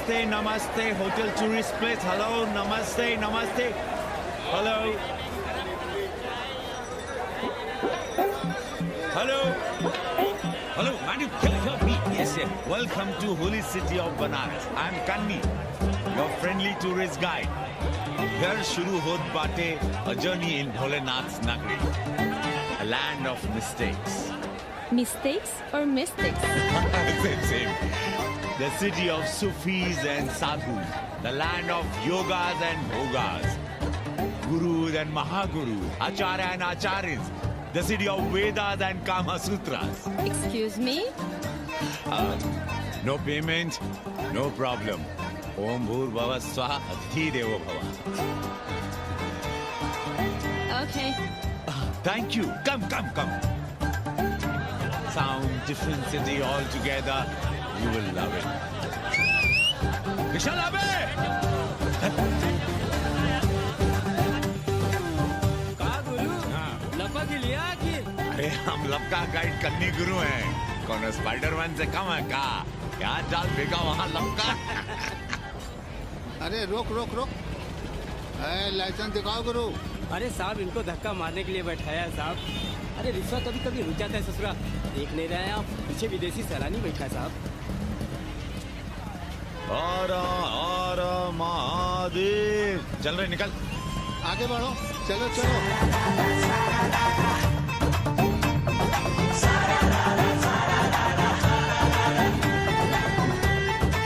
Namaste, namaste, hotel tourist place. Hello, namaste, namaste. Hello. Hello. Hello, man, you can hear me. Yes, yes. Welcome to holy city of Banaras. I'm Kanni, your friendly tourist guide. Here shuru hot baate a journey in Bholenath's Nagari, a land of mistakes. Mistakes or mystics? Same. The city of Sufis and Sadhus, the land of yogas and bhogas, gurus and mahagurus, acharya and acharyas, the city of Vedas and Kama Sutras. Excuse me? No payment, no problem. Om Bhur Bhava Swaha Adhi Devo Bhava. Okay. Thank you. Come. Sound, different city altogether. You will love it. Vishal Abe! कहा गुरु लपक लिया कि अरे हम लपका guide कन्नी गुरु हैं। कौन स्पाइडरमैन से कम है का? यहाँ जाल फेंका वहाँ लपका। अरे रोक लाइसेंस दिखाओ गुरु। अरे साहब इनको धक्का मारने के लिए बैठाया है साहब। अरे रिश्वत कभी कभी रुक जाता है ससुरा। देख नहीं रहे हैं आप, पीछे विदेशी सैलानी बैठा है साहब। और महादेव। चल रहे निकल। आगे बढ़ो, चलो।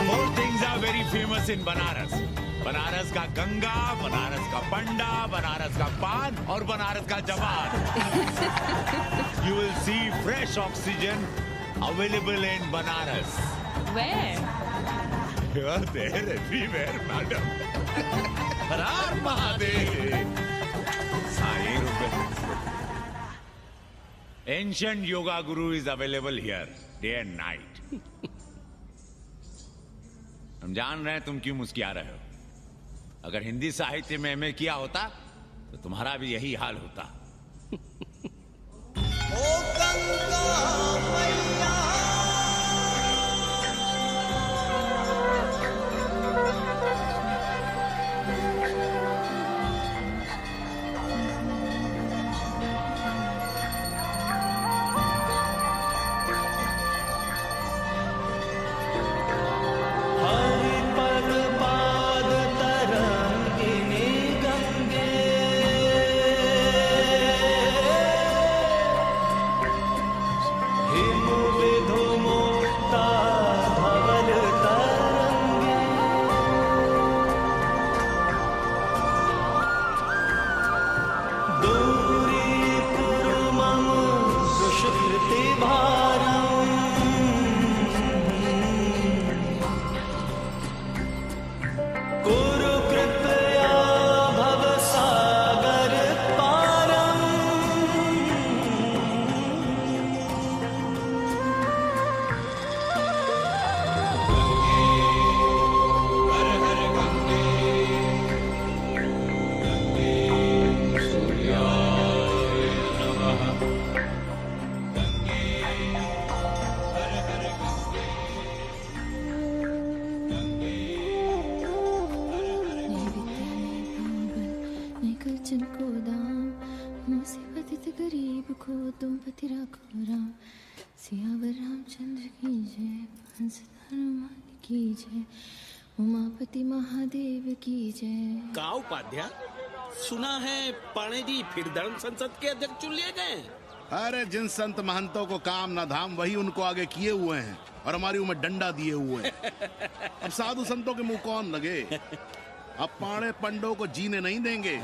Four things are very famous in Banaras. Banaras का गंगा, बनारस का पंडा, बनारस का पान और बनारस का जवान. You will see fresh oxygen available in Banaras. Where? You are there everywhere, madam. Har Har Mahadev. Sai Rupen. Ancient yoga guru is available here, day and night. हम जान रहे हैं तुम क्यों मुस्कुरा रहे हो. अगर हिंदी साहित्य में एमए किया होता तो तुम्हारा भी यही हाल होता. ओ गंगा मैया उमापति महादेव की जय। का उपाध्याय सुना है पाणे जी फिर धर्म संसद के अध्यक्ष चुन लिए गए. अरे जिन संत महंतों को काम न धाम वही उनको आगे किए हुए हैं और हमारी उम्र डंडा दिए हुए हैं. अब साधु संतों के मुंह कौन लगे. अब पाणे पंडों को जीने नहीं देंगे.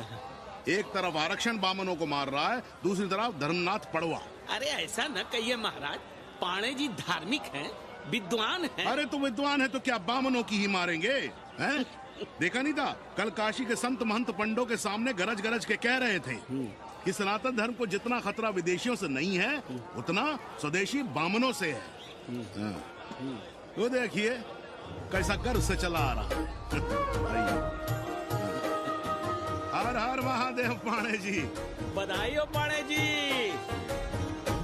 एक तरफ आरक्षण बामनों को मार रहा है, दूसरी तरफ धर्मनाथ पड़वा. अरे ऐसा न कहिए महाराज, पाणे जी धार्मिक हैं, विद्वान हैं. अरे तो विद्वान है तो क्या बामनों की ही मारेंगे हैं? देखा नहीं था कल काशी के संत महंत पंडों के सामने गरज गरज के कह रहे थे कि सनातन धर्म को जितना खतरा विदेशियों से नहीं है उतना स्वदेशी बामनों से है. तो देखिए कैसा गर्व से चला आ रहा. हर हर महादेव पाणे जी. बधाई हो पाणे जी.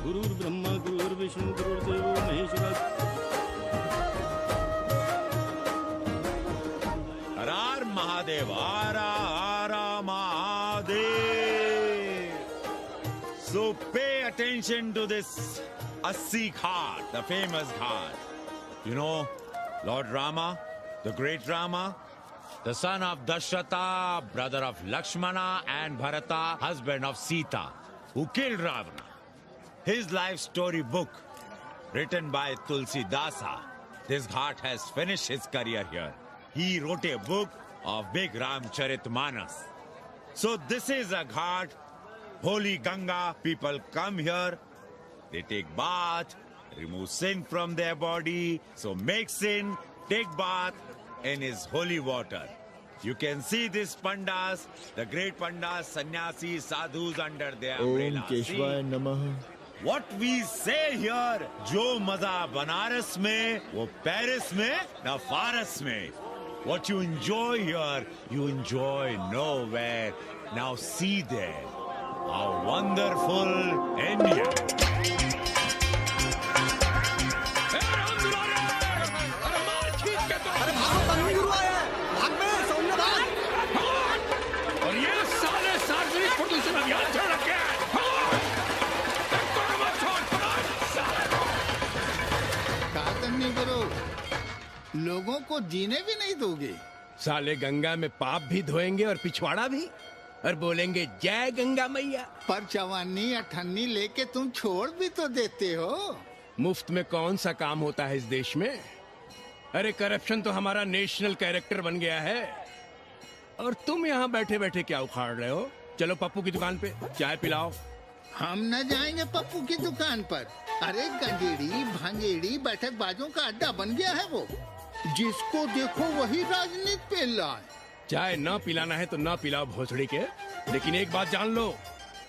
गुरुर् ब्रह्मा गुरुर्विष्णु गुरुर्देवो Maheshwar. Mahadev, Hara Hara Mahadev. So pay attention to this Assi Ghat, the famous ghat. You know, Lord Rama, the great Rama, the son of Dashrata, brother of Lakshmana, and Bharata, husband of Sita, who killed Ravana. His life story book, written by Tulsi Dasa, this ghat has finished his career here. He wrote a book of big Ramcharitmanas. So this is a ghat, holy Ganga. People come here, they take bath, remove sin from their body. So make sin, take bath in his holy water. You can see these pandas, the great pandas, sannyasis, sadhus under their umbrella. ओम केशवाय नमः। What we say here, जो मजा बनारस में, वो Paris में, ना फारस में. What you enjoy here, you enjoy nowhere. Now see there, how wonderful India. और ये साले सार्वजनिक प्रदूषण अभियान चल रखे हैं। नहीं करो, लोगों को जीने भी नहीं दोगे। साले गंगा में पाप भी धोएंगे और पिछवाड़ा भी, और बोलेंगे जय गंगा मैया। पर चवानी अठन्नी लेके तुम छोड़ भी तो देते हो। मुफ्त में कौन सा काम होता है इस देश में? अरे करप्शन तो हमारा नेशनल कैरेक्टर बन गया है। और तुम यहाँ बैठे बैठे क्या उखाड़ रहे हो? चलो पप्पू की दुकान पे चाय पिलाओ। हम न जाएंगे पप्पू की दुकान पर। अरे गंजेड़ी भांजेड़ी बैठक बाजों का अड्डा बन गया है वो। जिसको देखो वही राजनीति पेल रहा है। चाय न पिलाना है तो न पिलाओ भोसड़ी के, लेकिन एक बात जान लो,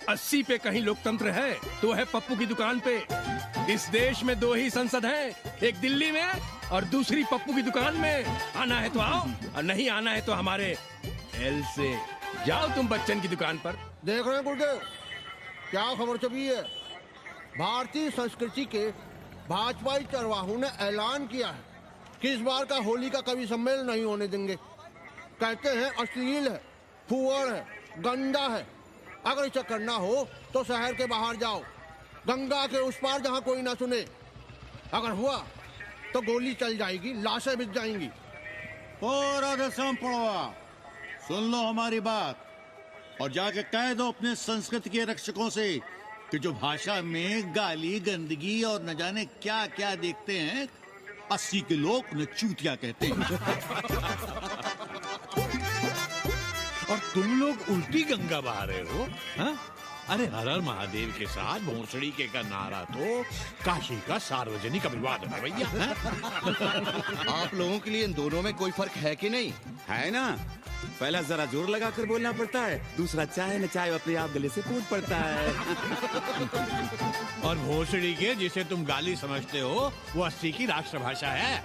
80 पे कहीं लोकतंत्र है तो है पप्पू की दुकान पे। इस देश में 2 ही संसद हैं, एक दिल्ली में और दूसरी पप्पू की दुकान में। आना है तो आओ और नहीं आना है तो हमारे एल से जाओ तुम बच्चन की दुकान पर। देख रहे हैं गुरुदेव, क्या खबर छपी है? भारतीय संस्कृति के भाजपाई चरवाहों ने ऐलान किया है कि इस बार का होली का कवि सम्मेलन नहीं होने देंगे। कहते हैं अश्लील है, फुहड़ है, गंदा है। अगर इसे करना हो तो शहर के बाहर जाओ, गंगा के उस पार जहाँ कोई ना सुने। अगर हुआ तो गोली चल जाएगी, लाशें बिक जाएंगी। ओ राधेश्याम पड़वा, सुन लो हमारी बात और जाके कह दो अपने संस्कृति के रक्षकों से कि जो भाषा में गाली गंदगी और न जाने क्या क्या देखते हैं, 80 के लोग उन्हें चूतिया कहते हैं। और तुम लोग उल्टी गंगा बहा रहे हो, हाँ? अरे हर हर महादेव के साथ भोसड़ी के का नारा तो काशी का सार्वजनिक अभिवादन है भैया। आप लोगों के लिए इन दोनों में कोई फर्क है कि नहीं? है ना, पहला जरा जोर लगाकर बोलना पड़ता है, दूसरा चाहे न चाहे अपने आप गले से फूट पड़ता है। और भोसड़ी के जिसे तुम गाली समझते हो वो 80 की राष्ट्रभाषा है।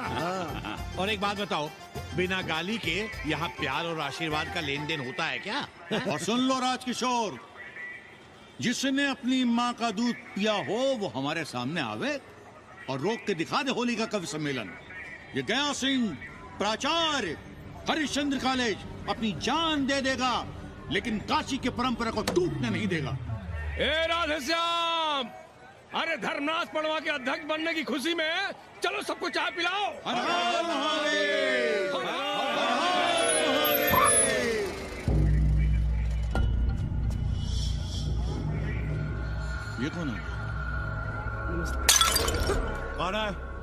और एक बात बताओ, बिना गाली के यहाँ प्यार और आशीर्वाद का लेन देन होता है क्या? और सुन लो राजकिशोर, जिसने अपनी माँ का दूध पिया हो वो हमारे सामने आवे और रोक के दिखा दे होली का कवि सम्मेलन। ये गया सिंह प्राचार्य हरिश्चंद्र कॉलेज अपनी जान दे देगा, लेकिन काशी के परंपरा को टूटने नहीं देगा। ए राधेश्याम, अरे धर्मनाथ पड़वा के अध्यक्ष बनने की खुशी में चलो सबको चाय पिलाओ। हर हर महादेव, हर हर महादेव। ये कौन है?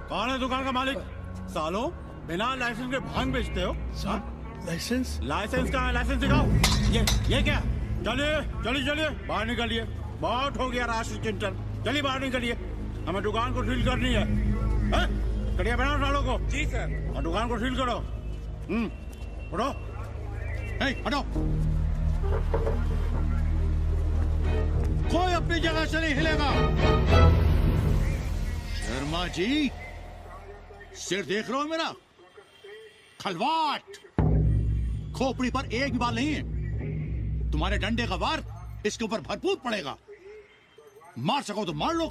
कौन है दुकान का मालिक? सालो बिना लाइसेंस के भांग बेचते हो? लाइसेंस? लाइसेंस कहाँ है? लाइसेंस दिखाओ। ये क्या? चलिए चलिए चलिए बाहर निकलिए, बहुत हो गया राशि चिंतन। चलिए बाहर निकलिए, हमें दुकान को सील करनी है। कड़िया बनाओ सालों को। जी सर। और दुकान को सील करो। उठो, हटो। कोई अपनी जगह से नहीं हिलेगा। शर्मा जी, सिर देख रहे हो मेरा? खलवाट, खोपड़ी पर एक भी बाल नहीं है। तुम्हारे डंडे का वार इसके ऊपर भरपूर पड़ेगा। मार सको तो मार लो,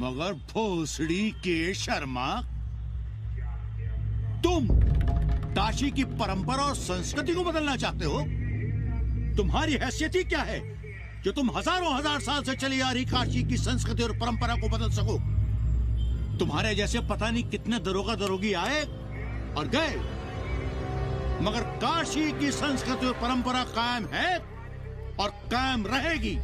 मगर भोसड़ी के शर्मा, तुम काशी की परंपरा और संस्कृति को बदलना चाहते हो? तुम्हारी हैसियत ही क्या है जो तुम हजारों हजार साल से चली आ रही काशी की संस्कृति और परंपरा को बदल सको? तुम्हारे जैसे पता नहीं कितने दरोगा दरोगी आए और गए, मगर काशी की संस्कृति और परंपरा कायम है और कायम रहेगी।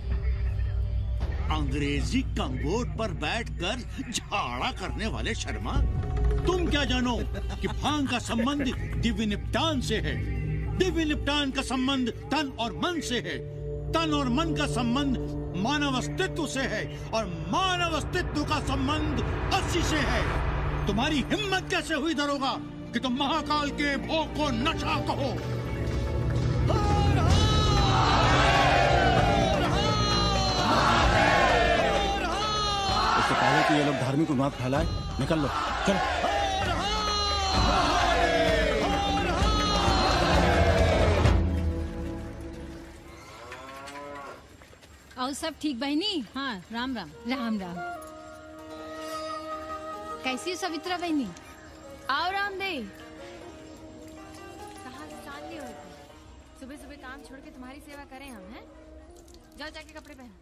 अंग्रेजी कमबोर्ड पर बैठकर झाड़ा करने वाले शर्मा, तुम क्या जानो कि भांग का संबंध दिव्य निपटान से है। दिव्य निपटान का संबंध तन और मन से है। तन और मन का संबंध मानव अस्तित्व से है और मानव अस्तित्व का संबंध अस्सी से है। तुम्हारी हिम्मत कैसे हुई दरोगा कि तुम महाकाल के भोग को नशा कहो? इससे पहले कि ये लोग धार्मिक उन्माद फैलाए, निकल लो, चलो। और सब ठीक बहनी? हाँ, राम राम। राम राम। कैसी हो सवित्रा बहनी? आओ रामदेव। कहाँ से जान ली हो? सुबह सुबह काम छोड़ के तुम्हारी सेवा करें हम, हैं? जाओ जाके कपड़े पहन।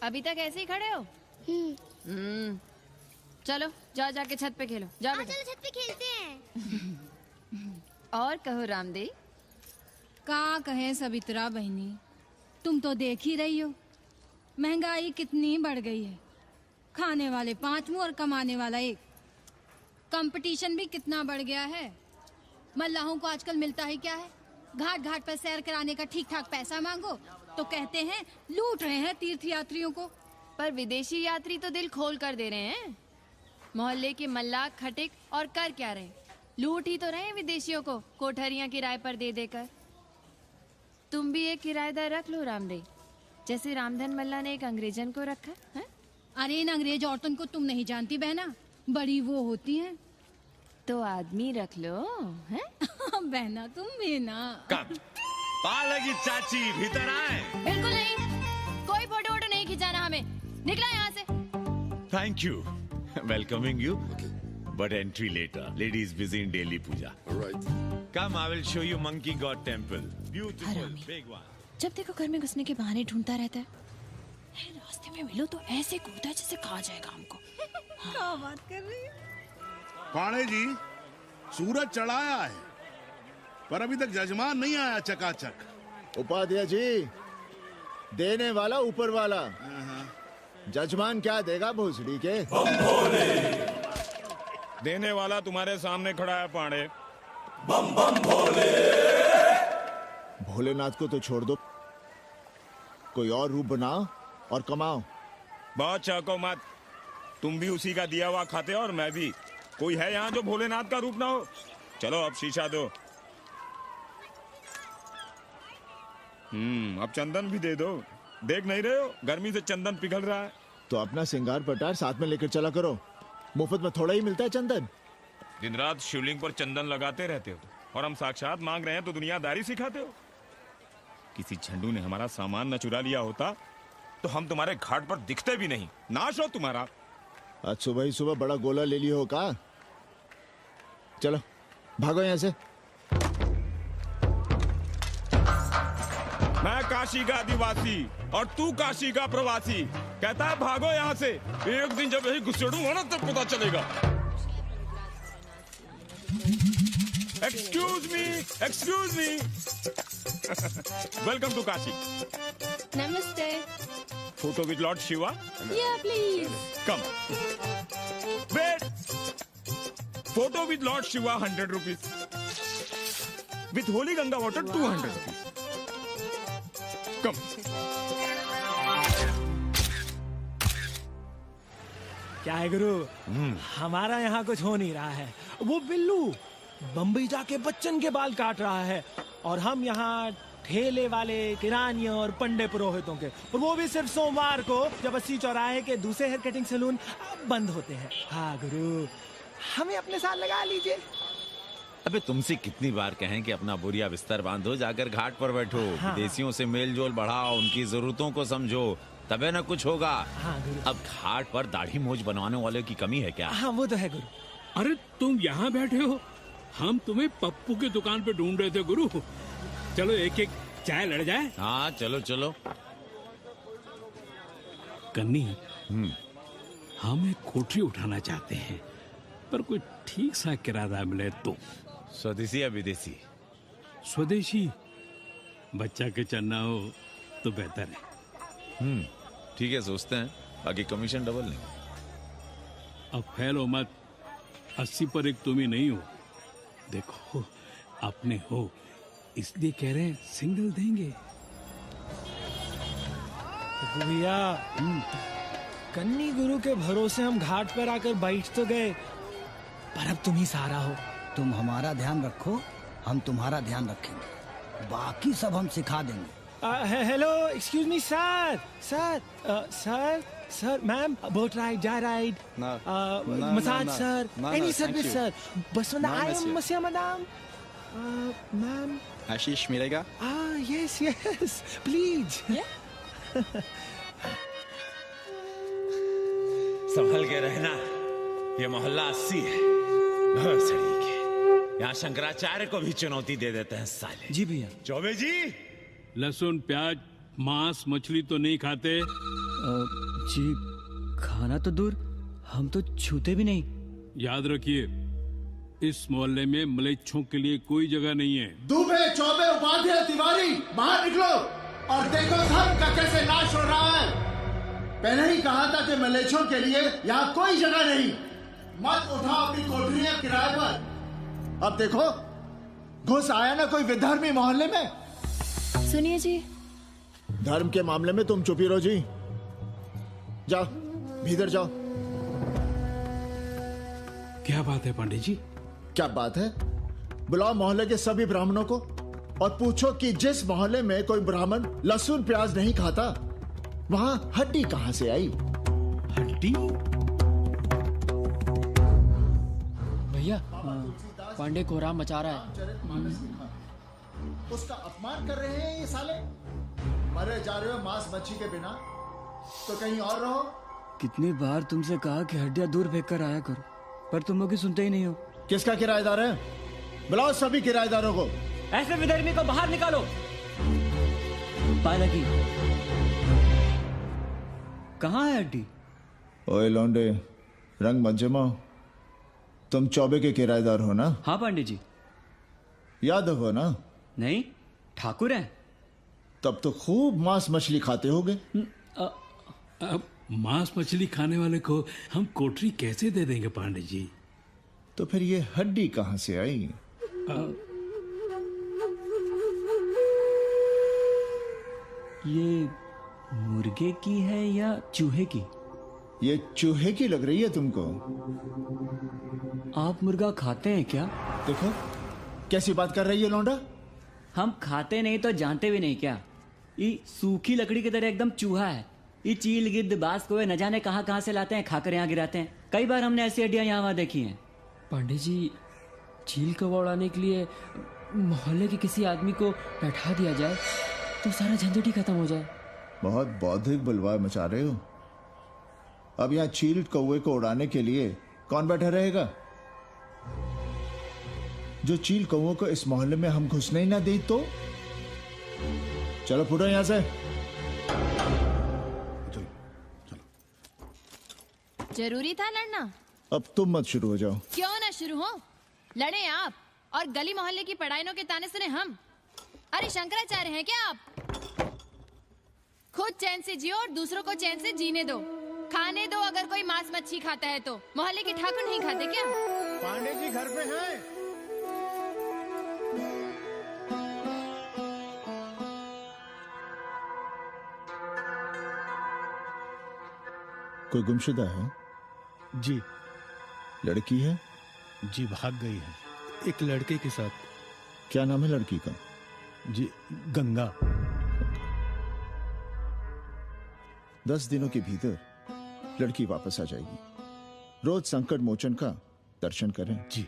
अभी तक ऐसे ही खड़े हो? चलो जाओ जाके छत पे खेलो। जाओ बेटा। चलो छत पे खेलते हैं। और कहो रामदेव। का कहे सवित्रा बहनी, तुम तो देख ही रही हो महंगाई कितनी बढ़ गई है। खाने वाले 5 मुंह और कमाने वाला 1। कंपटीशन भी कितना बढ़ गया है। मल्लाहों को आजकल मिलता ही क्या है? घाट घाट पर सैर कराने का ठीक ठाक पैसा मांगो तो कहते हैं लूट रहे हैं तीर्थ यात्रियों को। पर विदेशी यात्री तो दिल खोल कर दे रहे हैं। मोहल्ले के मल्लाह खटिक और कर क्या रहे? लूट ही तो रहे हैं विदेशियों को कोठरियां किराए पर दे देकर। तुम भी एक किराएदार रख लो रामदेव, जैसे रामधन मल्ला ने एक अंग्रेजन को रखा है। अरे इन अंग्रेज औरतों को तुम नहीं जानती बहना, बड़ी वो होती हैं। तो आदमी रख लो, हैं? बहना तुम भी ना। पालगी चाची भीतर आए। बिल्कुल नहीं, कोई फोटो वोटो नहीं खिंचाना हमें। निकला यहाँ से। Thank you. Welcoming you. But entry later. Ladies busy in daily puja. All right. Come, I will show you Monkey God Temple. Beautiful, big one. जब देखो घर में घुसने के बहाने ढूंढता रहता है। रास्ते में मिलो तो ऐसे कूदता है जैसे खा जाएगा हमको। क्या बात कर रही है? पाणे जी, सूरज चढ़ाया है पर अभी तक जजमान नहीं आया चकाचक। उपाध्याय जी, देने वाला ऊपर वाला, जजमान क्या देगा भोसड़ी के? देने वाला तुम्हारे सामने खड़ा है पांडे। बम बम भोले। भोलेनाथ को तो छोड़ दो, कोई और रूप बनाओ और कमाओ। बहुत चौको मत, तुम भी उसी का दिया हुआ खाते हो और मैं भी। कोई है यहाँ जो भोलेनाथ का रूप ना हो? चलो अब शीशा दो। अब चंदन भी दे दो। देख नहीं रहे हो गर्मी से चंदन पिघल रहा है। तो अपना सिंगार पटार साथ में लेकर चला करो, मुफ्त में थोड़ा ही मिलता है चंदन। दिन रात शिवलिंग पर चंदन लगाते रहते हो और हम साक्षात मांग रहे हैं तो दुनियादारी सिखाते हो। किसी झंडू ने हमारा सामान न चुरा लिया होता तो हम तुम्हारे घाट पर दिखते भी नहीं। नाश हो तुम्हारा। आज सुबह ही सुबह बड़ा गोला ले लिया हो का? चलो भागो यहाँ से। मैं काशी का आदिवासी और तू काशी का प्रवासी। कहता है भागो यहाँ से। एक दिन जब यही घुसेड़ूंगा ना तब पता चलेगा। Excuse me. Welcome to Kashi. नमस्ते। Photo with lord Shiva? Yeah, please. Come. Wait. Photo with lord Shiva 100 rupees. With holy Ganga water 200 rupees. Come. क्या है गुरु, हमारा यहाँ कुछ हो नहीं रहा है। वो बिल्लू बम्बई जाके बच्चन के बाल काट रहा है और हम यहाँ ठेले वाले, किरानियों और पंडे पुरोहितों के, और वो भी सिर्फ सोमवार को, जब 80 चौराहे के दूसरे हेयर कटिंग सैलून बंद होते हैं। हाँ गुरु, हमें अपने साथ लगा लीजिए। अबे तुमसे कितनी बार कहें कि अपना बोरिया बिस्तर बांधो, जाकर घाट पर बैठो, विदेशियों से मेल जोल बढ़ाओ, उनकी जरूरतों को समझो, तबे न कुछ होगा। अब घाट पर दाढ़ी मोछ बनवाने वाले की कमी है क्या? हाँ वो तो है गुरु। अरे तुम यहाँ बैठे हो, हम तुम्हें पप्पू की दुकान पे ढूंढ रहे थे गुरु। चलो एक एक चाय लड़ जाए। हाँ चलो चलो। कन्नी, हम एक कोठरी उठाना चाहते हैं, पर कोई ठीक सा किराया मिले तो। स्वदेशी या विदेशी? स्वदेशी। बच्चा के चन्ना हो तो बेहतर है। ठीक है, सोचते हैं, बाकी कमीशन डबल नहीं। अब फैलो मत, 80 पर एक तुम ही नहीं हो। देखो अपने हो, इसलिए कह रहे हैं सिंगल देंगे। भैया कन्नी गुरु के भरोसे हम घाट पर आकर बैठ तो गए, पर अब तुम ही सहारा हो। तुम हमारा ध्यान रखो, हम तुम्हारा ध्यान रखेंगे, बाकी सब हम सिखा देंगे। Hello, excuse me sir, sir, ma'am, boat ride, जा ride, massage sir, any service sir, बस आई एम मसिया मैडम, मैम। आशीष मिलेगा? Yes, please. संभल के रहना, ये मोहल्ला 80 है, भोसड़ी के। यहाँ शंकराचार्य को भी चुनौती दे देते हैं साले। जी भैया। चौबे जी, लहसुन, प्याज, मांस, मछली तो नहीं खाते? जी खाना तो दूर, हम तो छूते भी नहीं। याद रखिए, इस मोहल्ले में मलेच्छों के लिए कोई जगह नहीं है। दुबे, चौबे, उपाध्याय, तिवारी, बाहर निकलो और देखो धर्म का कैसे नाश हो रहा है। पहले ही कहा था कि मलेच्छों के लिए यहाँ कोई जगह नहीं। मत उठाओ अपनी कोठरियां किराए पर। अब देखो, घुस आया ना कोई विधर्मी मोहल्ले में। सुनिए जी, धर्म के मामले में तुम चुप ही रहो जी। जाओ भीतर जाओ। क्या बात है पंडित जी? क्या बात है? बुलाओ मोहल्ले के सभी ब्राह्मणों को और पूछो कि जिस मोहल्ले में कोई ब्राह्मण लहसुन प्याज नहीं खाता, वहां हड्डी कहां से आई? हड्डी? भैया, पांडे कोहराम मचा रहा है। उसका अपमान कर रहे हैं ये साले। मरे जा रहे हो मांस मच्छी के बिना, तो कहीं और रहो। कितनी बार तुमसे कहा कि हड्डियां दूर फेंक कर आया करो, पर तुम लोग सुनते ही नहीं हो। किसका किराएदार है? बुलाओ सभी किराएदारों को। ऐसे विधर्मी को बाहर निकालो। पालकी, कहाँ है हड्डी? ओए लौंडे, रंग मत जमाओ। तुम चौबे के किराएदार हो ना? हाँ पांडे जी। यादव हो ना? नहीं, ठाकुर हैं। तब तो खूब मांस मछली खाते होगे। अब मांस मछली खाने वाले को हम कोठरी कैसे दे देंगे पांडे जी? तो फिर ये हड्डी कहां से आई? ये मुर्गे की है या चूहे की? ये चूहे की लग रही है तुमको। आप मुर्गा खाते हैं क्या? देखो कैसी बात कर रही है लौंडा। हम खाते नहीं तो जानते भी नहीं क्या? ये सूखी लकड़ी की तरह एकदम चूहा है। ये चील, गिद्ध, बाज को न जाने कहां कहां से लाते हैं, खाकर यहाँ गिराते हैं। कई बार हमने ऐसी हड्डियां यहाँ वहां देखी हैं। पांडे जी, चील को उड़ाने के लिए मोहल्ले के किसी आदमी को बैठा दिया जाए तो सारा झंझट ही खत्म हो जाए। बहुत बौद्धिक बलवा मचा रहे हो। अब यहाँ चील कौवे को उड़ाने के लिए कौन बैठा रहेगा? जो चील कौवों को इस मोहल्ले में हम घुसने ही ना दे तो। चलो फुटो यहां से। जरूरी था लड़ना? अब तुम मत शुरू हो जाओ। क्यों ना शुरू हो? लड़े आप और गली मोहल्ले की पढ़ाइयों के ताने सुने हम। अरे शंकराचार्य हैं क्या आप? खुद चैन से जियो और दूसरों को चैन से जीने दो। खाने दो, अगर कोई मांस मच्छी खाता है तो। मोहल्ले के ठाकुर नहीं खाते क्या? पांडे जी घर पे हैं? कोई गुमशुदा है? जी। लड़की है? जी भाग गई है, एक लड़के के साथ। क्या नाम है लड़की का? जी गंगा। 10 दिनों के भीतर लड़की वापस आ जाएगी। रोज संकट मोचन का दर्शन करें। जी।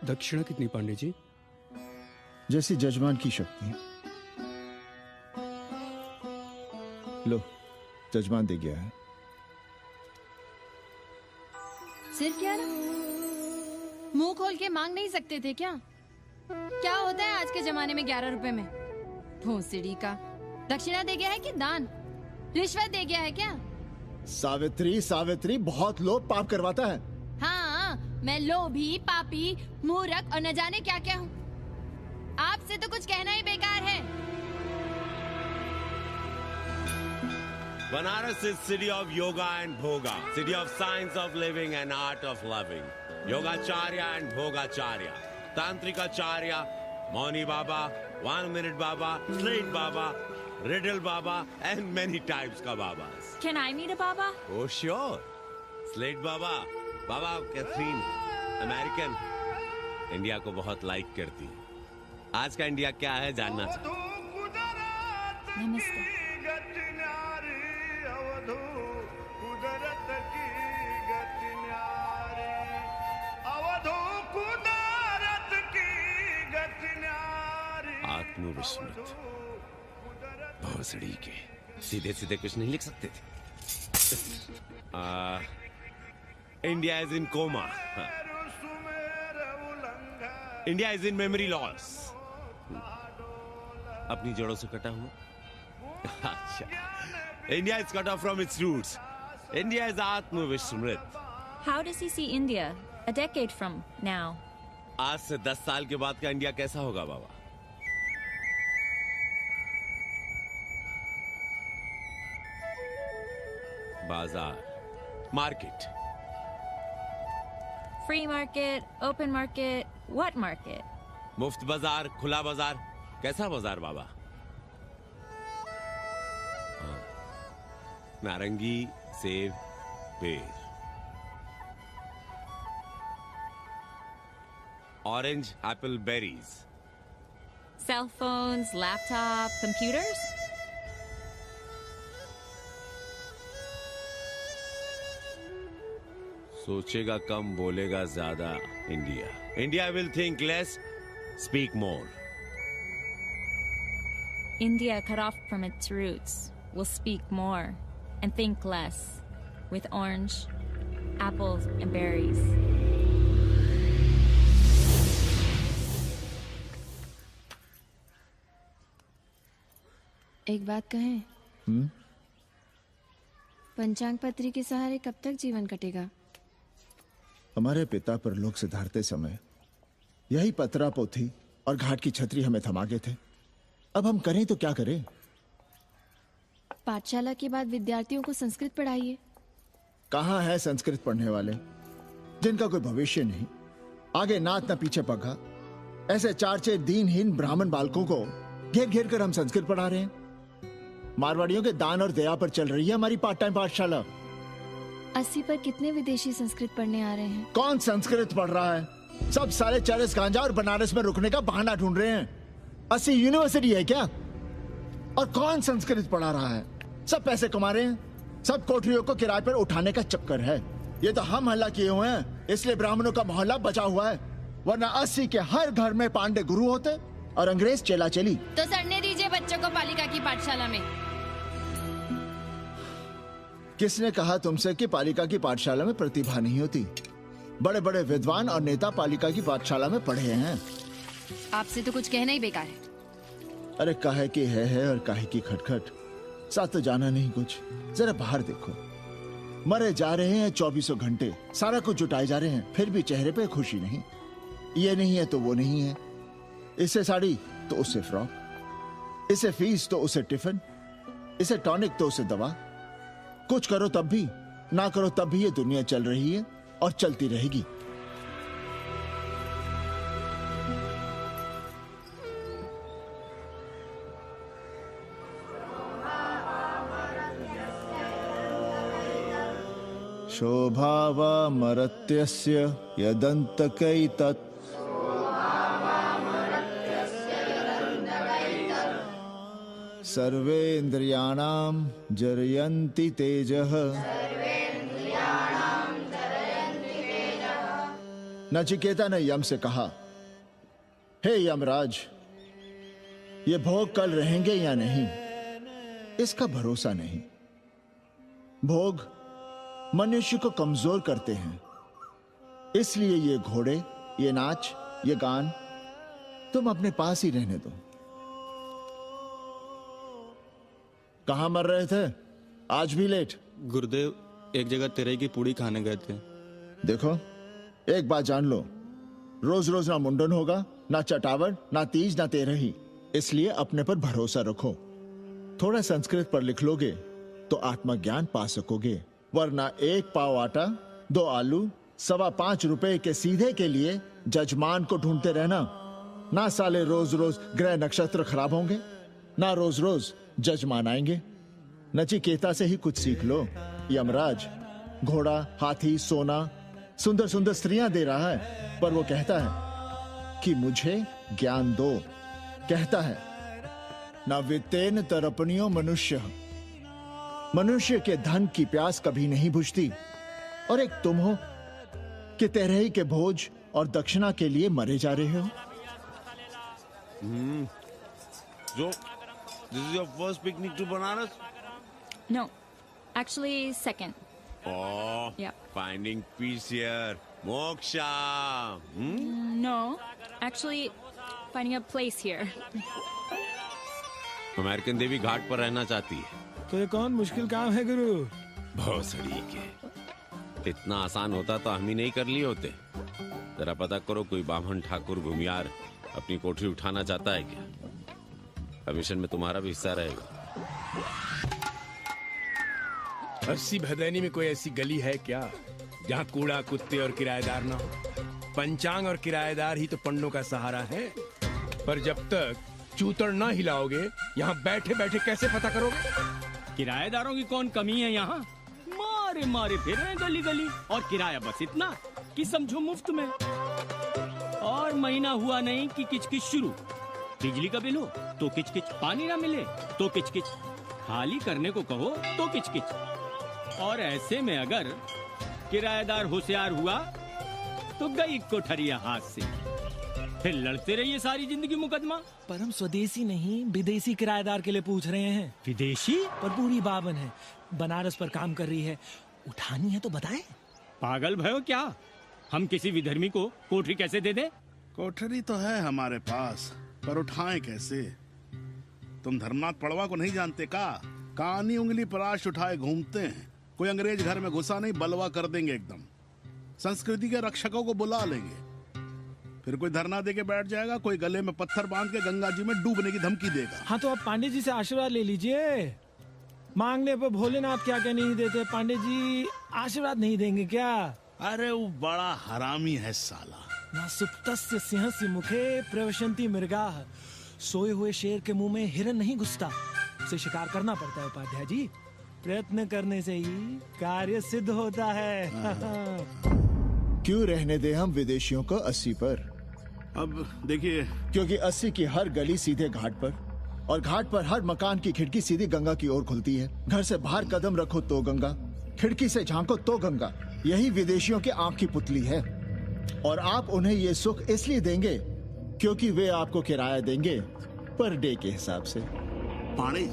दक्षिणा कितनी पांडे जी? जैसी जजमान की शक्ति। लो, जजमान दे गया है। सिर्फ क्या ना? मुंह खोल के मांग नहीं सकते थे क्या? क्या होता है आज के जमाने में 11 रुपए में? भोंसड़ी का दक्षिणा दे गया है कि दान? रिश्वत दे गया है क्या? सावित्री, सावित्री बहुत लोभ पाप करवाता है। हाँ, मैं लोभी, पापी, मूर्ख और न जाने क्या क्या हूँ। आपसे तो कुछ कहना ही बेकार है। Banaras is city of yoga and bhoga, city of science of living and art of loving. Yogacharya and Bhogacharya, Tantrikacharya, Mauni Baba, 1 minute Baba, straight Baba, riddle Baba, and many types ka Babas. Can I meet a Baba? Oh sure, Slate Baba, Baba Catherine, American, India को बहुत like करती है। आज का India क्या है जानना चाहती। नमस्ते। आत्मविस्मृत भोसड़ी के सीधे सीधे कुछ नहीं लिख सकते थे। India is in coma, India is in memory loss, अपनी जड़ों से कटा हुआ। अच्छा, India is cut off from its roots, India is आत्मविस्मृत। How does he see India a decade from now? आज से 10 साल के बाद का इंडिया कैसा होगा बाबा? बाजार, market, Free market, open market, what market? मुफ्त बाजार, खुला बाजार, कैसा बाजार बाबा? हाँ, नारंगी, सेब, पेड़, orange, Apple, berries, Cell phones, laptop, computers? सोचेगा कम, बोलेगा ज्यादा India. India will think less, speak more. India cut off from its roots will speak more and think less with orange, apples, and berries. एक बात कहें? पंचांग पत्री के सहारे कब तक जीवन कटेगा? हमारे पिता परलोक से धारते समय यही पतरा पोथी और घाट की छतरी हमें थमा गए थे। अब हम करें तो क्या करें? पाठशाला के बाद विद्यार्थियों को संस्कृत पढ़ाइए। कहाँ है संस्कृत पढ़ने वाले जिनका कोई भविष्य नहीं, आगे नात न पीछे पगा। ऐसे 4 दीनहीन ब्राह्मण बालकों को घेर घेर कर हम संस्कृत पढ़ा रहे हैं। मारवाड़ियों के दान और दया पर चल रही है हमारी पार्ट टाइम पाठशाला। 80 पर कितने विदेशी संस्कृत पढ़ने आ रहे हैं? कौन संस्कृत पढ़ रहा है? सब सारे चरस गांजा और बनारस में रुकने का बहाना ढूंढ रहे हैं। 80 यूनिवर्सिटी है क्या? और कौन संस्कृत पढ़ा रहा है? सब पैसे कमा रहे हैं। सब कोठरियों को किराए पर उठाने का चक्कर है। ये तो हम हल्ला किए हुए हैं, इसलिए ब्राह्मणों का मोहल्ला बचा हुआ है, वरना 80 के हर घर में पांडे गुरु होते और अंग्रेज चेला चली। तो सड़ने दीजिए बच्चों को पालिका की पाठशाला में। किसने कहा तुमसे कि पालिका की पाठशाला में प्रतिभा नहीं होती? बड़े बड़े विद्वान और नेता पालिका की पाठशाला में पढ़े हैं। आपसे तो कुछ कहना ही बेकार है। अरे काहे की है और काहे की खटखट, साथ तो जाना नहीं कुछ। जरा बाहर देखो, मरे जा रहे हैं 24 घंटे, सारा कुछ जुटाए जा रहे हैं, फिर भी चेहरे पे खुशी नहीं। ये नहीं है तो वो नहीं है, इससे साड़ी तो उससे फ्रॉक, इसे फीस तो उसे टिफिन, इसे टॉनिक तो उसे दवा। कुछ करो तब भी, ना करो तब भी ये दुनिया चल रही है और चलती रहेगी। शोभावामरत्यस्य यदन्तकैतत् सर्वेन्द्रियाणां जरयन्ति तेजः नचिकेता ने यम से कहा, हे यमराज, ये भोग कल रहेंगे या नहीं इसका भरोसा नहीं। भोग मनुष्य को कमजोर करते हैं, इसलिए ये घोड़े, ये नाच, ये गान तुम अपने पास ही रहने दो। कहां मर रहे थे? आज भी लेट? गुरुदेव, एक जगह तेरे की पूड़ी खाने गए थे। देखो, एक बात जान लो, रोज रोज ना मुंडन होगा, ना चटावट, ना तीज, ना तेरही। इसलिए अपने पर भरोसा रखो। थोड़ा संस्कृत पर लिख लोगे तो आत्मज्ञान पा सकोगे, वरना 1 पाव आटा, 2 आलू, 5.25 रुपए के सीधे के लिए जजमान को ढूंढते रहना। ना साले रोज रोज ग्रह नक्षत्र खराब होंगे, ना रोज रोज जजमान आएंगे। नचिकेता से ही कुछ सीख लो। यमराज घोड़ा, हाथी, सोना, सुंदर सुंदर स्त्रियां दे रहा है, पर वो कहता है कि मुझे ज्ञान दो। कहता है, ना वित्तेन तरपनियो मनुष्य, मनुष्य के धन की प्यास कभी नहीं बुझती। और एक तुम हो कि तेरही के भोज और दक्षिणा के लिए मरे जा रहे हो। So, this is your first picnic to Banaras? No, actually second. Oh, Yeah. finding peace here. Moksha. No, actually finding a place here. American देवी घाट पर रहना चाहती है। तो ये कौन मुश्किल काम है गुरु? भोसड़ी के। इतना आसान होता तो हम ही नहीं कर लिए होते। जरा पता करो, कोई बामन ठाकुर घुमियार अपनी कोठरी उठाना चाहता है क्या? कमीशन में तुम्हारा भी हिस्सा रहेगा। 80 भदैनी में कोई ऐसी गली है क्या जहाँ कूड़ा, कुत्ते और किराएदार ना हो? पंचांग और किराएदार ही तो पंडों का सहारा है। पर जब तक चूतड़ ना हिलाओगे, यहाँ बैठे बैठे कैसे पता करोगे? किराएदारों की कौन कमी है यहाँ? मारे मारे फिर रहे गली गली, और किराया बस इतना कि समझो मुफ्त में। और महीना हुआ नहीं कि किचकिच शुरू। बिजली का बिल हो तो किचकिच, पानी ना मिले तो किचकिच, खाली करने को कहो तो किचकिच। और ऐसे में अगर किराएदार होशियार हुआ तो गई कोठरिया हाथ से। फिर लड़ते रहिए सारी जिंदगी मुकदमा। पर हम स्वदेशी नहीं, विदेशी किराएदार के लिए पूछ रहे हैं। विदेशी? पर पूरी बावन है, बनारस पर काम कर रही है, उठानी है तो बताएं। पागल भयो क्या? हम किसी विधर्मी को कोठरी कैसे दे दे? कोठरी तो है हमारे पास, पर उठाएं कैसे? तुम धर्मनाथ पड़वा को नहीं जानते का? कानी उंगली पराश उठाए घूमते हैं। कोई अंग्रेज घर में घुसा नहीं, बलवा कर देंगे एकदम। संस्कृति के रक्षकों को बुला लेंगे, फिर कोई धरना दे के बैठ जाएगा, कोई गले में पत्थर बांध के गंगा जी में डूबने की धमकी देगा। हाँ तो आप पांडे जी से आशीर्वाद ले लीजिए। मांगने पर भोलेनाथ क्या क्या नहीं देते, पांडे जी आशीर्वाद नहीं देंगे क्या? अरे वो बड़ा हरामी है साला। ना सुप्तस्य सिंहस्य मुखे प्रवशन्ति मृगाः। सोए हुए शेर के मुंह में हिरन नहीं घुसता, उसे शिकार करना पड़ता है उपाध्याय जी। प्रयत्न करने से ही कार्य सिद्ध होता है। क्यों रहने दे हम विदेशियों को 80 पर? अब देखिए, क्योंकि 80 की हर गली सीधे घाट पर, और घाट पर हर मकान की खिड़की सीधी गंगा की ओर खुलती है। घर से बाहर कदम रखो तो गंगा, खिड़की से झांको तो गंगा। यही विदेशियों की आंख की पुतली है। और आप उन्हें ये सुख इसलिए देंगे क्योंकि वे आपको किराया देंगे पर डे के हिसाब से। पाड़े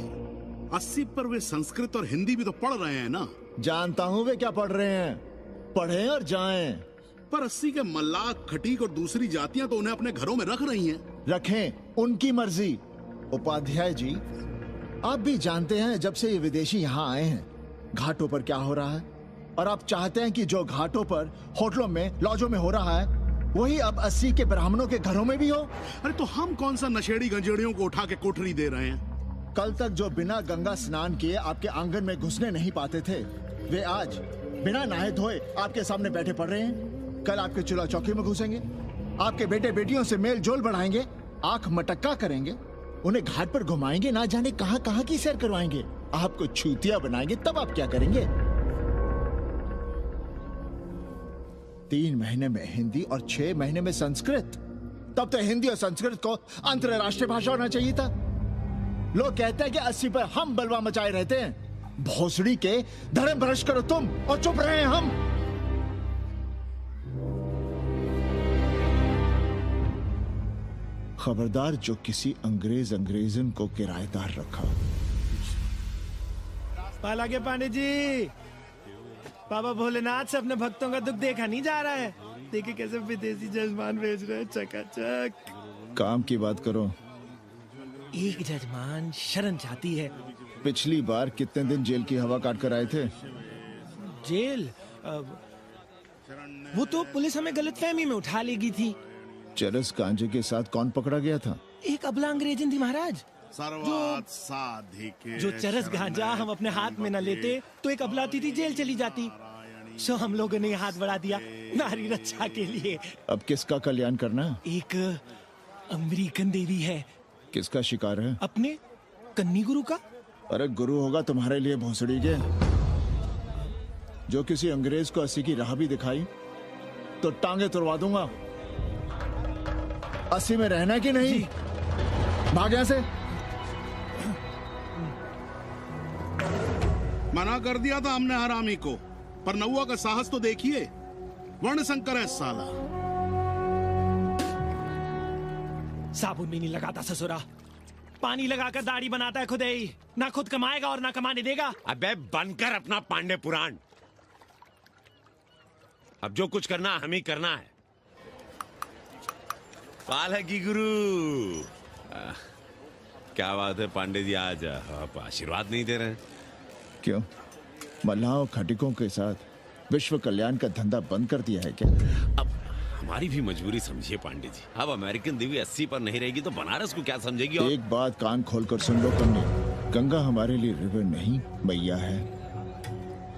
80 पर वे संस्कृत और हिंदी भी तो पढ़ रहे हैं ना? जानता हूँ वे क्या पढ़ रहे हैं, पढ़ें और जाएं। पर 80 के मल्लाक, खटीक और दूसरी जातियां तो उन्हें अपने घरों में रख रही हैं। रखें, उनकी मर्जी। उपाध्याय जी, आप भी जानते हैं जब से ये विदेशी यहाँ आए हैं घाटों पर क्या हो रहा है, और आप चाहते हैं कि जो घाटों पर, होटलों में, लॉजों में हो रहा है वही अब 80 के ब्राह्मणों के घरों में भी हो। अरे तो हम कौन सा नशेड़ी गंजेड़ियों को उठा के कोठरी दे रहे हैं? कल तक जो बिना गंगा स्नान किए आपके आंगन में घुसने नहीं पाते थे, वे आज बिना नहाए धोए आपके सामने बैठे पड़ रहे हैं। कल आपके चूल्हा चौकी में घुसेंगे, आपके बेटे बेटियों से मेल जोल बढ़ाएंगे, आंख मटक्का करेंगे, उन्हें घाट पर घुमाएंगे, ना जाने कहां कहां की सैर करवाएंगे, आपको छूतिया बनाएंगे। तब आप क्या करेंगे? 3 महीने में हिंदी और 6 महीने में संस्कृत। तब तो हिंदी और संस्कृत को अंतरराष्ट्रीय भाषा होना चाहिए था। लोग कहते हैं कि 80 पर हम बलवा मचाए रहते हैं। भोसड़ी के धर्म भ्रष्ट करो तुम और चुप रहे हम। खबरदार जो किसी अंग्रेजन को किराएदार रखा। पाला के पांडे जी, बाबा भोलेनाथ से अपने भक्तों का दुख देखा नहीं जा रहा है। देखिए कैसे विदेशी जजमान भेज रहे हैं, चकाचक। काम की बात करो। एक जजमान शरण चाहती है। पिछली बार कितने दिन जेल की हवा काट कर आए थे? जेल? वो तो पुलिस हमें गलतफहमी में उठा लेगी थी। चरस गांजे के साथ कौन पकड़ा गया था? एक अबला अंग्रेजन थी महाराज। जो चरस गांजा हम अपने हाथ में न लेते तो एक अबलाती थी जेल चली जाती। सो हम लोगों ने हाथ बढ़ा दिया नारी रक्षा के लिए। अब किसका कल्याण करना? एक अमेरिकन देवी है। किसका शिकार है? अपने कन्नी गुरु का। अरे गुरु होगा तुम्हारे लिए भोसड़ी के। जो किसी अंग्रेज को 80 की राह भी दिखाई तो टांगे तुड़वा दूंगा। 80 में रहना कि नहीं? भाग यहां से। मना कर दिया था हमने हरामी को, पर नौआ का साहस तो देखिए। वर्ण संकर है साला। साबुन भी नहीं लगाता ससुरा, पानी लगाकर दाढ़ी बनाता है खुद ही। ना खुद कमाएगा और ना कमाने देगा। अबे बनकर अपना पांडे पुराण। अब जो कुछ करना हमें करना है। पालकी गुरु। क्या बात है पांडे जी, आज आप आशीर्वाद नहीं दे रहे हैं? क्यों? मल्लाहों खटिकों के साथ विश्व कल्याण का धंधा बंद कर दिया है क्या? अब हमारी भी मजबूरी समझिए पांडे जी। अब अमेरिकन देवी 80 पर नहीं रहेगी तो बनारस को क्या समझेगी? और एक बात कान खोलकर सुन लो कन्नी, गंगा हमारे लिए रिवर नहीं मैया है।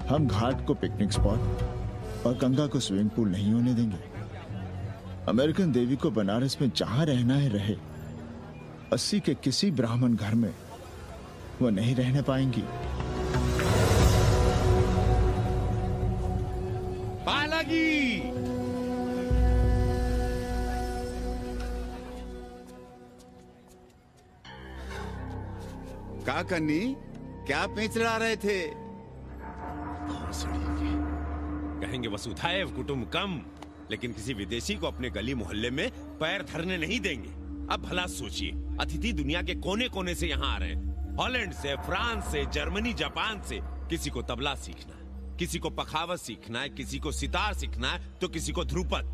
हम घाट को पिकनिक स्पॉट और गंगा को स्विमिंग पूल नहीं होने देंगे। अमेरिकन देवी को बनारस में जहां रहना है रहे। 80 के किसी ब्राह्मण घर में वो नहीं रहने पाएंगी। पालकी। का कन्नी, क्या पेंच ला रहे थे? कहेंगे वसुधैव कुटुंबकम, लेकिन किसी विदेशी को अपने गली मोहल्ले में पैर धरने नहीं देंगे। अब भला सोचिए, अतिथि दुनिया के कोने कोने से यहाँ आ रहे हैं। हॉलैंड से, फ्रांस से, जर्मनी, जापान से। किसी को तबला सीखना है, किसी को पखावत सीखना है, किसी को सितार सीखना है, तो किसी को ध्रुपद।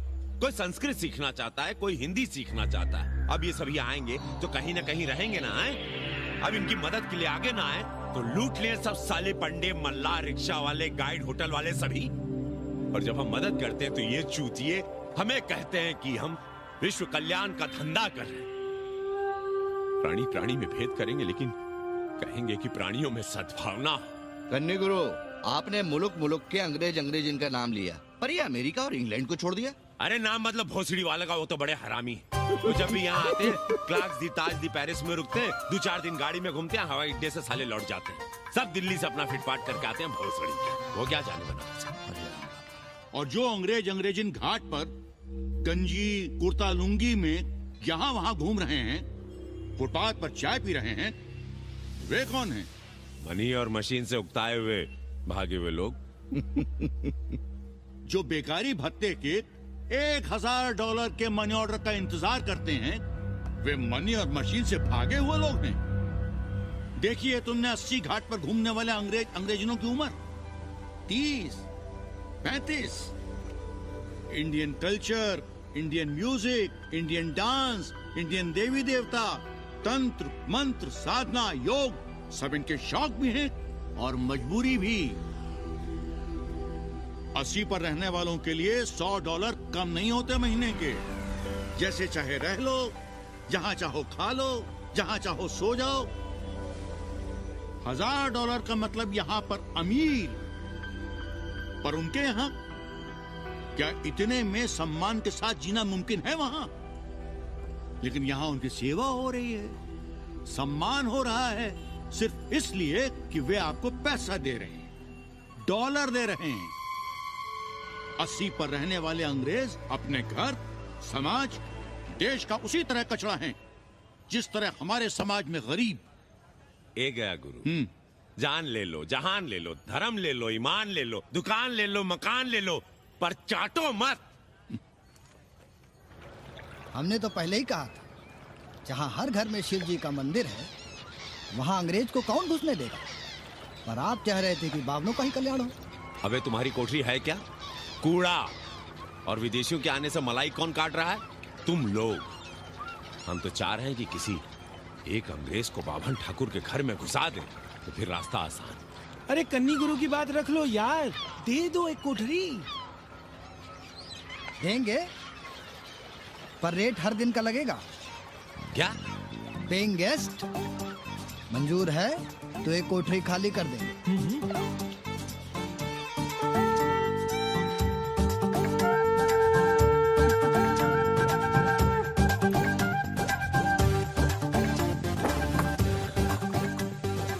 कोई संस्कृत सीखना चाहता है, कोई हिंदी सीखना चाहता है। अब ये सभी आएंगे तो कहीं ना कहीं रहेंगे ना। आए अब इनकी मदद के लिए आगे ना आए तो लूट ले सब साले पंडे, मल्ला, रिक्शा वाले, गाइड, होटल वाले सभी। और जब हम मदद करते हैं तो ये चूतिए हमें कहते हैं कि हम विश्व कल्याण का धंधा कर रहे हैं। प्राणी प्राणी में भेद करेंगे, लेकिन कहेंगे कि प्राणियों में सद्भावना। कन्नी गुरु, आपने मुल्क मुल्क के अंग्रेज इनका नाम लिया, पर ये अमेरिका और इंग्लैंड को छोड़ दिया। अरे नाम मतलब भोसड़ी वाले का, वो तो बड़े हरामी है। वो जब भी यहाँ आते हैं क्लार्क्स दी, ताज दी, पेरिस में रुकते हैं, 2-4 दिन गाड़ी में घूमते हैं, हवाई अड्डे से साले लौट जाते हैं। सब दिल्ली से अपना फिटपाट करके आते हैं भोसड़ी के। वो क्या जाने बना। और जो अंग्रेजिन घाट पर गंजी कुर्ता लुंगी में यहाँ वहाँ घूम रहे हैं, फुटपाथ पर चाय पी रहे हैं, वे कौन हैं? मनी और मशीन से उकताए हुए भागे हुए लोग। जो बेकारी भत्ते के $1000 के मनी ऑर्डर का इंतजार करते हैं, वे मनी और मशीन से भागे हुए लोग हैं। देखिए तुमने 80 घाट पर घूमने वाले अंग्रेजनों की उम्र 30-35। Indian culture, Indian music, Indian dance, Indian देवी देवता, तंत्र, मंत्र, साधना, योग, सब इनके शौक भी हैं और मजबूरी भी। 80 पर रहने वालों के लिए $100 कम नहीं होते महीने के। जैसे चाहे रह लो, जहां चाहो खा लो, जहां चाहो सो जाओ। $1000 का मतलब यहां पर अमीर, पर उनके यहां क्या इतने में सम्मान के साथ जीना मुमकिन है वहां? लेकिन यहां उनकी सेवा हो रही है, सम्मान हो रहा है, सिर्फ इसलिए कि वे आपको पैसा दे रहे हैं, डॉलर दे रहे हैं। 80 पर रहने वाले अंग्रेज अपने घर, समाज, देश का उसी तरह कचरा हैं जिस तरह हमारे समाज में गरीब। ए गया गुरु, जान ले लो, जहान ले लो, धर्म ले लो, ईमान ले लो, दुकान ले लो, मकान ले लो, पर चाटो मत। हमने तो पहले ही कहा था जहाँ हर घर में शिव जी का मंदिर है, वहाँ अंग्रेज को कौन घुसने देगा? पर आप कह रहे थे कि बावनों का ही कल्याण हो। अबे तुम्हारी कोठरी है क्या? कूड़ा। और विदेशियों के आने से मलाई कौन काट रहा है? तुम लोग। हम तो चाह रहे हैं कि किसी एक अंग्रेज को बाभन ठाकुर के घर में घुसा दे, तो फिर रास्ता आसान। अरे कन्नी गुरु की बात रख लो यार, दे दो एक कोठरी। देंगे, पर रेट हर दिन का लगेगा। क्या? पेइंग गेस्ट मंजूर है तो एक कोठरी खाली कर देंगे।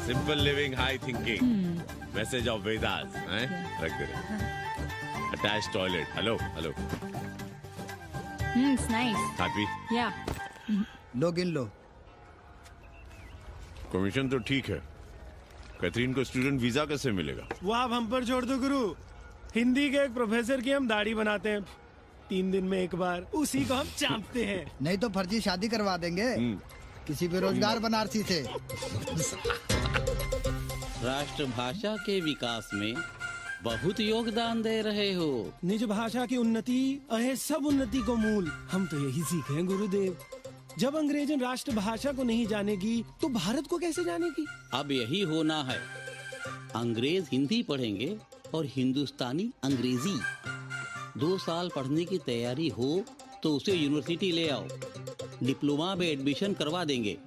Simple living, high thinking, message of Vedas. रख दे। Attach toilet. Hello hello. It's nice. Happy? Yeah. लो गिन लो। कमीशन तो ठीक है, कैथरीन को स्टूडेंट वीजा कैसे मिलेगा? वो आप हम पर छोड़ दो गुरु। हिंदी के एक प्रोफेसर की हम दाढ़ी बनाते हैं 3 दिन में एक बार, उसी को हम चापते हैं। नहीं तो फर्जी शादी करवा देंगे किसी बेरोजगार बनारसी से। राष्ट्रभाषा के विकास में बहुत योगदान दे रहे हो। निज भाषा की उन्नति अहे सब उन्नति को मूल। हम तो यही सीखे हैं गुरुदेव। जब अंग्रेजन राष्ट्रभाषा को नहीं जानेगी तो भारत को कैसे जानेगी? अब यही होना है। अंग्रेज हिंदी पढ़ेंगे और हिंदुस्तानी अंग्रेजी। 2 साल पढ़ने की तैयारी हो तो उसे यूनिवर्सिटी ले आओ, डिप्लोमा में एडमिशन करवा देंगे।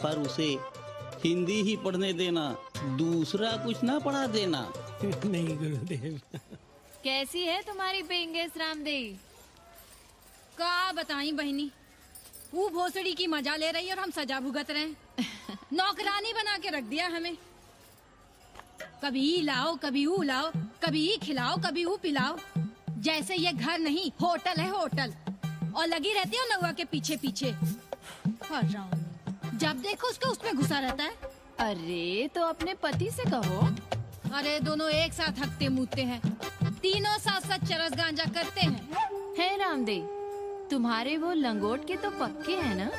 पर उसे हिंदी ही पढ़ने देना, दूसरा कुछ ना पढ़ा देना। नहीं गुरुदेव। कैसी है तुम्हारी पेइंग गेस्ट रामदेव? का बताई बहनी, वो भोसड़ी की मजा ले रही है और हम सजा भुगत रहे हैं। नौकरानी बना के रख दिया हमें। कभी ई लाओ, कभी वो लाओ, कभी ई खिलाओ, कभी वो पिलाओ। जैसे ये घर नहीं होटल है, होटल। और लगी रहती हो नौवा के पीछे पीछे। जब देखो उसको उसमें घुसा रहता है। अरे तो अपने पति से कहो। अरे दोनों एक साथ हकते मुतते हैं, तीनों साथ साथ चरस गांजा करते हैं। है रामदेव, तुम्हारे वो लंगोट के तो पक्के हैं ना?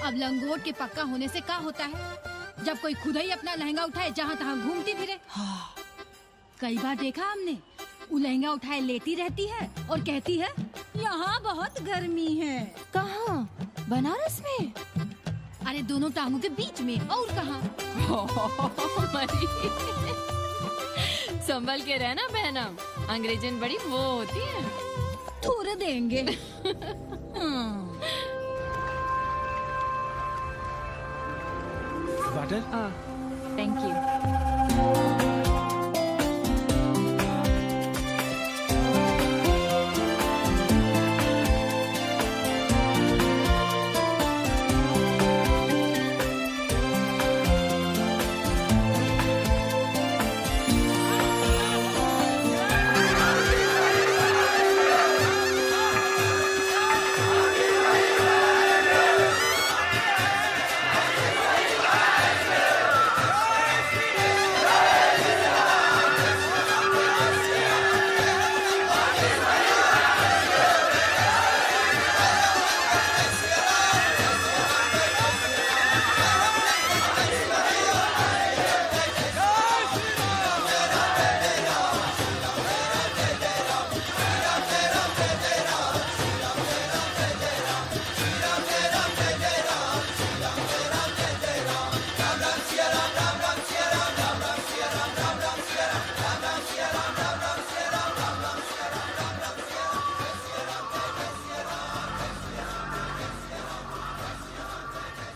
अब लंगोट के पक्का होने से क्या होता है, जब कोई खुद ही अपना लहंगा उठाए जहाँ तहाँ घूमती फिरे। कई बार देखा हमने, वो लहंगा उठाए लेती रहती है और कहती है यहाँ बहुत गर्मी है। कहाँ? बनारस में? अरे दोनों टांगों के बीच में, और कहाँ? संभल के रहना बहनम, अंग्रेजन बड़ी वो होती है। थोड़े देंगे। वाटर? Thank you.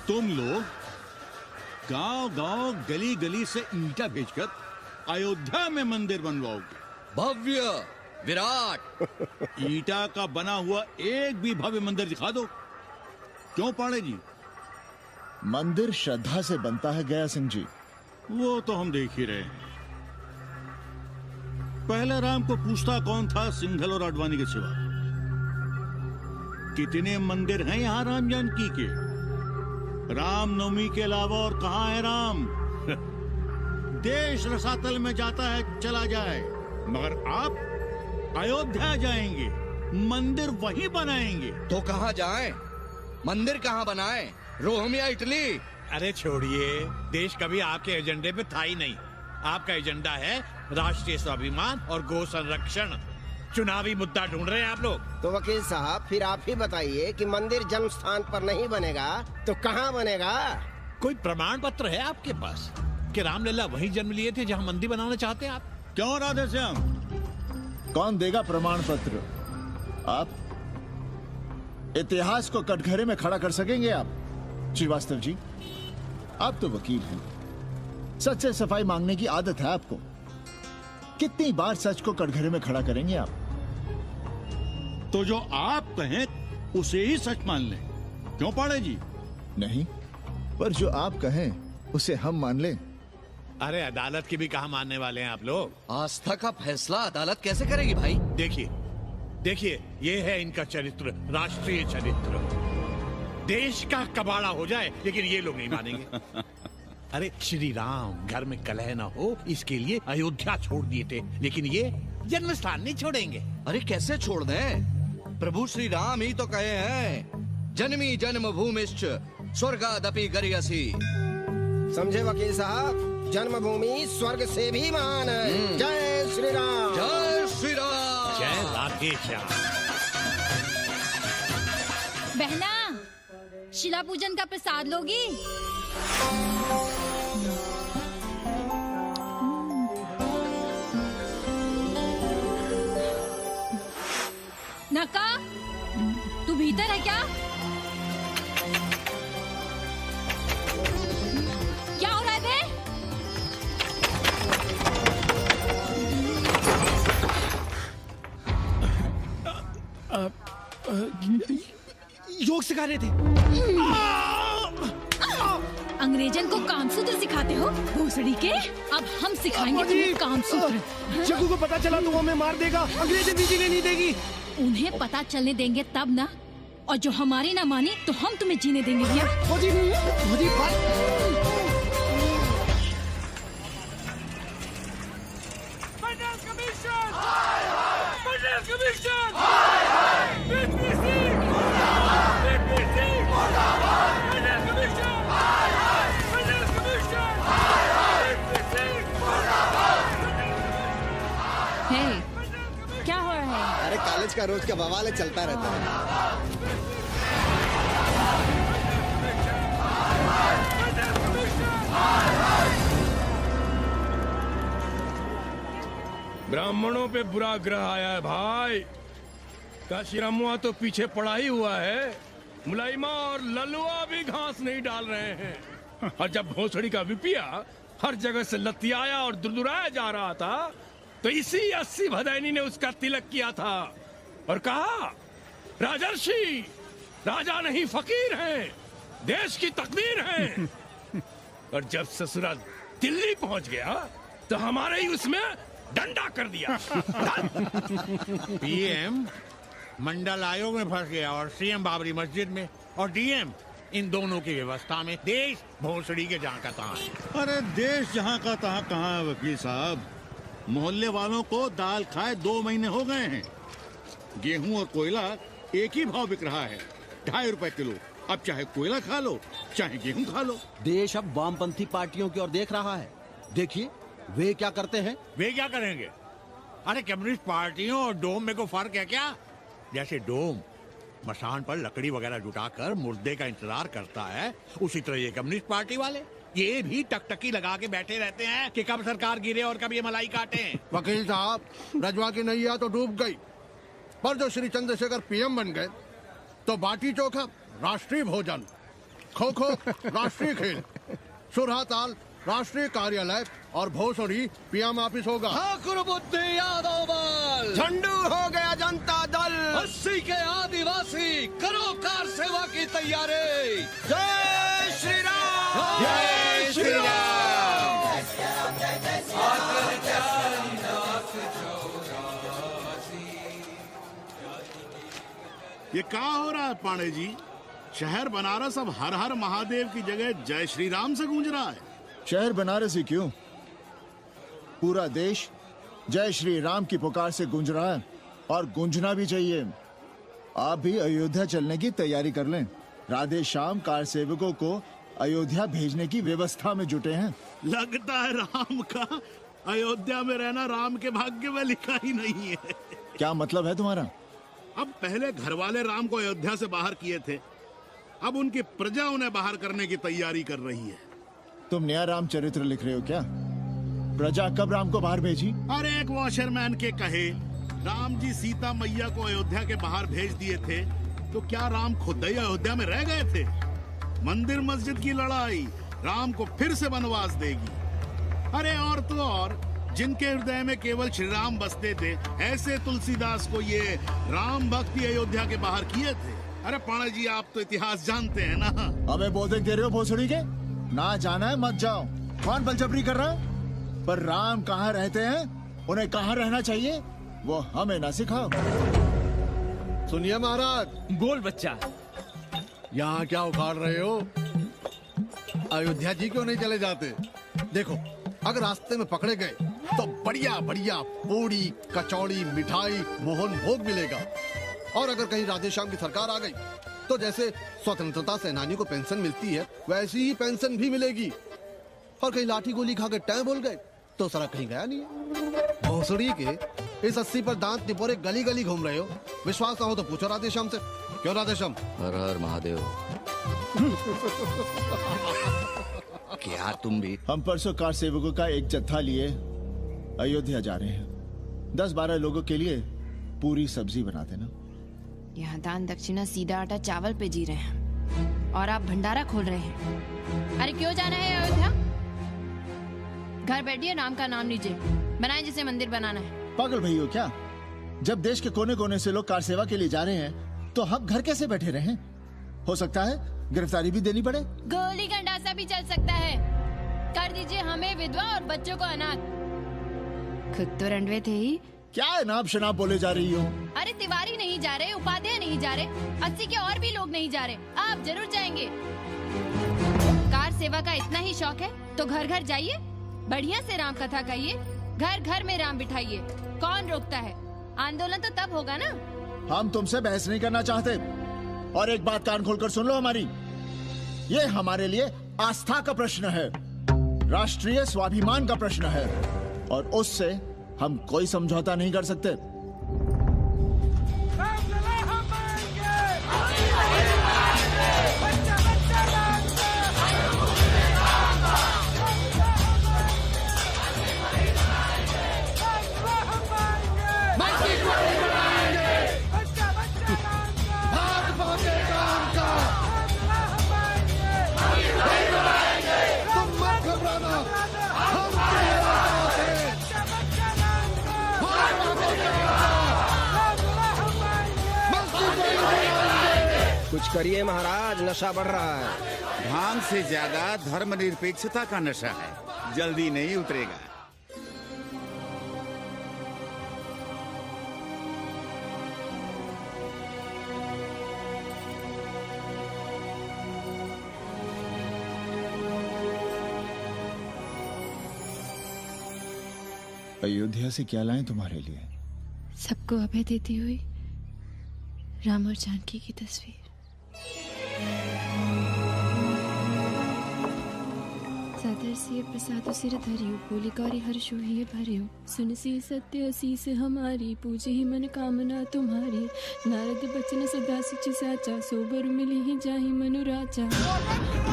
तुम लोग गांव गांव गली गली से ईंटा भेजकर अयोध्या में मंदिर बनवाओगे। भव्य विराट ईंटा का बना हुआ एक भी भव्य मंदिर दिखा दो। क्यों पाड़े जी? मंदिर श्रद्धा से बनता है गया सिंह जी। वो तो हम देख ही रहे हैं। पहले राम को पूछता कौन था सिंघल और आडवाणी के सिवा। कितने मंदिर हैं यहाँ राम जानकी के? रामनवमी के अलावा और कहाँ है राम? देश रसातल में जाता है चला जाए, मगर आप अयोध्या जाएंगे, मंदिर वहीं बनाएंगे। तो कहाँ जाएं? मंदिर कहाँ बनाए, रोम या इटली? अरे छोड़िए, देश कभी आपके एजेंडे पे था ही नहीं। आपका एजेंडा है राष्ट्रीय स्वाभिमान और गौ संरक्षण। चुनावी मुद्दा ढूंढ रहे हैं आप लोग। तो वकील साहब फिर आप ही बताइए कि मंदिर जन्म स्थान पर नहीं बनेगा तो कहाँ बनेगा? कोई प्रमाण पत्र है आपके पास कि रामलला वहीं जन्म लिए थे जहाँ मंदिर बनाना चाहते हैं आप? क्यों राधेश्याम, कौन देगा प्रमाण पत्र? आप इतिहास को कटघरे में खड़ा कर सकेंगे आप? श्रीवास्तव जी, आप तो वकील हैं, सच से सफाई मांगने की आदत है आपको। कितनी बार सच को कटघरे में खड़ा करेंगे आप? तो जो आप कहें उसे ही सच मान लें, क्यों पाड़े जी? नहीं, पर जो आप कहें उसे हम मान लें। अरे अदालत की भी कहाँ मानने वाले हैं आप लोग? आस्था का फैसला अदालत कैसे करेगी भाई? देखिए देखिए, ये है इनका चरित्र, राष्ट्रीय चरित्र। देश का कबाड़ा हो जाए लेकिन ये लोग नहीं मानेंगे। अरे श्री राम घर में कलह न हो इसके लिए अयोध्या छोड़ दिए थे, लेकिन ये जन्म स्थान नहीं छोड़ेंगे। अरे कैसे छोड़ दें? प्रभु श्री राम ही तो कहे हैं, जन्मी जन्मभूमिश्च स्वर्गादपि गरियसी। समझे वकील साहब, जन्मभूमि स्वर्ग से भी महान है। जय श्री राम। जय श्री राम। जय राधेश्याम। बहना, शिला पूजन का प्रसाद लोगी? नका, तू भीतर है क्या? क्या हो रहा है बे? योग सिखा रहे थे। अंग्रेजन को कामसूत्र सिखाते हो भोसड़ी के? अब हम सिखाएंगे तुम्हें कामसूत्र। जग्गू को पता चला तो वो हमें मार देगा, अंग्रेजन भी जीने नहीं देगी। उन्हें पता चलने देंगे तब ना, और जो हमारी ना मानी तो हम तुम्हें जीने देंगे भैया। क्या हो रहा है? अरे कॉलेज का रोज का बवाल चलता रहता है। ब्राह्मणों पे बुरा ग्रह आया है भाई। काशीरामुआ तो पीछे पड़ा ही हुआ है, मुलाइमा और ललुआ भी घास नहीं डाल रहे हैं। और जब भोसड़ी का विपिया हर जगह से लतियाया और दुरदुराया जा रहा था, तो इसी 80 भदैनी ने उसका तिलक किया था और कहा, राजर्षि राजा नहीं फकीर हैं, देश की तकदीर है। और जब ससुरा दिल्ली पहुंच गया तो हमारे ही उसमें डंडा कर दिया। पीएम मंडल आयोग में फंस गया और सीएम बाबरी मस्जिद में, और डीएम इन दोनों की व्यवस्था में देश भोसड़ी के जहाँ का तहाँ है। अरे देश जहाँ का तहाँ कहाँ है वकील साहब? मोहल्ले वालों को दाल खाए 2 महीने हो गए हैं। गेहूं और कोयला एक ही भाव बिक रहा है, 2.5 रुपए किलो। अब चाहे कोयला खा लो चाहे गेहूं खा लो। देश अब वामपंथी पार्टियों की ओर देख रहा है। देखिए वे क्या करते हैं। वे क्या करेंगे? अरे कम्युनिस्ट पार्टियों और डोम में को फर्क है क्या? जैसे डोम मसान पर लकड़ी वगैरह जुटाकर मुर्दे का इंतजार करता है, उसी तरह ये कम्युनिस्ट पार्टी वाले ये भी टकटकी लगा के बैठे रहते हैं कि कब सरकार गिरे और कब ये मलाई काटे। वकील साहब, रजवा की नैया तो डूब गई, पर जो श्री चंद्रशेखर पीएम बन गए तो बाटी चोखा राष्ट्रीय भोजन, खो खो राष्ट्रीय खेल, सुरहा ताल राष्ट्रीय कार्यालय और भोसड़ी पीएम ऑफिस होगा। ठाकुर बुद्धि यादव बल, झंडू हो गया जनता दल, 80 के आदिवासी करो कार सेवा की तैयारी। जय श्री राम। जय श्री राम। ये क्या हो रहा है पांडे जी? शहर बनारस अब हर हर महादेव की जगह जय श्री राम से गूंज रहा है। शहर बनारस ही क्यों, पूरा देश जय श्री राम की पुकार से गूंज रहा है और गूंजना भी चाहिए। आप भी अयोध्या चलने की तैयारी कर लें। राधे श्याम कार सेवकों को अयोध्या भेजने की व्यवस्था में जुटे हैं। लगता है राम का अयोध्या में रहना राम के भाग्य में लिखा ही नहीं है। क्या मतलब है तुम्हारा? अब पहले घर वाले राम को अयोध्या से बाहर किए थे, अब उनकी प्रजा उन्हें बाहर करने की तैयारी कर रही है। तुम नया रामचरित्र लिख रहे हो क्या? प्रजा कब राम को बाहर भेजी? अरे एक वॉशरमैन के कहे राम जी सीता मैया को अयोध्या के बाहर भेज दिए थे, तो क्या राम खुद ही अयोध्या में रह गए थे? मंदिर मस्जिद की लड़ाई राम को फिर से वनवास देगी। अरे और तो और, जिनके हृदय में केवल श्री राम बसते थे, ऐसे तुलसीदास को ये राम भक्ति अयोध्या के बाहर किए थे। अरे पाणा जी, आप तो इतिहास जानते हैं ना। अबे बोधक दे रहे हो भोसड़ी के? ना जाना है मत जाओ। कौन बलजबरी कर रहा है? पर राम कहाँ रहते हैं, उन्हें कहाँ रहना चाहिए, वो हमें ना सिखाओ। सुनिए महाराज। बोल बच्चा। यहाँ क्या उखाड़ रहे हो? अयोध्या जी क्यों नहीं चले जाते? देखो, अगर रास्ते में पकड़े गए तो बढ़िया बढ़िया पूड़ी कचौड़ी मिठाई मोहन भोग मिलेगा। और अगर कहीं राधे श्याम की सरकार आ गई तो जैसे स्वतंत्रता सेनानियों को पेंशन मिलती है, वैसी ही पेंशन भी मिलेगी। और कहीं लाठी गोली खा के टैं बोल गए तो सारा कहीं गया नहीं है। भोसड़ी के इस 80 पर दांत निपोरे गली गली घूम रहे हो। विश्वास ना हो तो पूछो राधे श्याम से। क्यों राधे श्याम? हर हर महादेव। क्या तुम भी? हम परसों कार सेवकों का एक जत्था लिए अयोध्या जा रहे हैं। 10-12 लोगों के लिए पूरी सब्जी बना देना। यहाँ दान दक्षिणा सीधा आटा चावल पे जी रहे हैं और आप भंडारा खोल रहे हैं। अरे क्यों जाना है अयोध्या? घर बैठिए, राम का नाम लीजिए, बनाए जिसे मंदिर बनाना है। पागल भई हो क्या? जब देश के कोने कोने से लोग कार सेवा के लिए जा रहे हैं तो हम घर कैसे बैठे रहें? हो सकता है गिरफ्तारी भी देनी पड़े। गोली गंडासा भी चल सकता है। कर दीजिए हमें विधवा और बच्चों को अनाथ। खुद तो रंडवे थे ही। क्या नाप शनाप बोले जा रही हो? अरे तिवारी नहीं जा रहे, उपाध्याय नहीं जा रहे, 80 के और भी लोग नहीं जा रहे। आप जरूर जाएंगे। कार सेवा का इतना ही शौक है तो घर घर जाइए, बढ़िया से राम कथा कहिए, घर घर में राम बिठाइए। कौन रोकता है? आंदोलन तो तब होगा ना। हम तुमसे बहस नहीं करना चाहते। और एक बात कान खोलकर सुन लो हमारी, ये हमारे लिए आस्था का प्रश्न है, राष्ट्रीय स्वाभिमान का प्रश्न है, और उससे हम कोई समझौता नहीं कर सकते। कुछ करिए महाराज, नशा बढ़ रहा है। भांग से ज्यादा धर्मनिरपेक्षता का नशा है, जल्दी नहीं उतरेगा। अयोध्या से क्या लाएं तुम्हारे लिए? सबको अभय देती हुई राम और जानकी की तस्वीर। सादर सिय प्रसाद सिर धरियो, बोली गौरी हर्षो हिय भरियो, सुन सी सत्य असीस हमारी, पूजे ही मन कामना तुम्हारी। नारद बचन सदा सच साचा, सोबर मिली ही जाहि मनु राजा।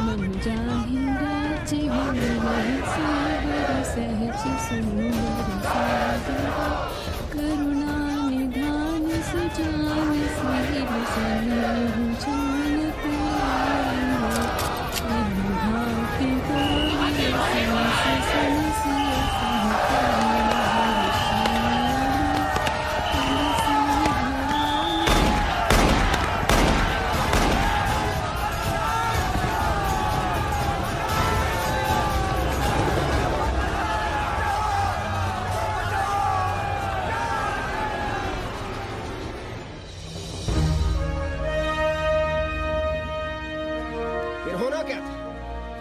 मनु जाहि राजे मिलहि सोबर, सहज सुंदर सागर, करुणा निधान सुजान सिर सन्निधि जान पायो। अनुभाति गौरी सहस सनसिय सहकारि,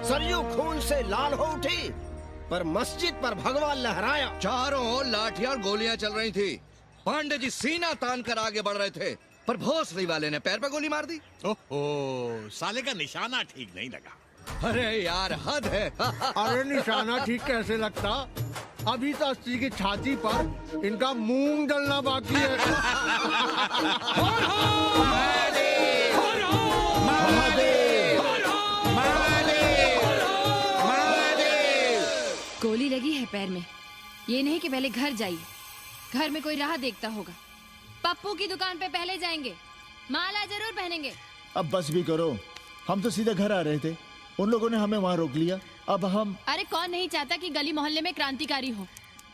सरयू खून से लाल हो उठी, पर मस्जिद पर भगवा लहराया। चारों ओर लाठियां और गोलियां चल रही थी। पांडे जी सीना तान कर आगे बढ़ रहे थे। पर भोसड़ी वाले ने पैर पे गोली मार दी। ओहो, साले का निशाना ठीक नहीं लगा। अरे यार हद है। अरे निशाना ठीक कैसे लगता? अभी तो अस्सी की छाती पर इनका मूंग डलना बाकी है। गोली लगी है पैर में, ये नहीं कि पहले घर जाइए, घर में कोई राह देखता होगा। पप्पू की दुकान पे पहले जाएंगे, माला जरूर पहनेंगे। अब बस भी करो, हम तो सीधे घर आ रहे थे, उन लोगों ने हमें वहाँ रोक लिया। अब हम अरे कौन नहीं चाहता कि गली मोहल्ले में क्रांतिकारी हो,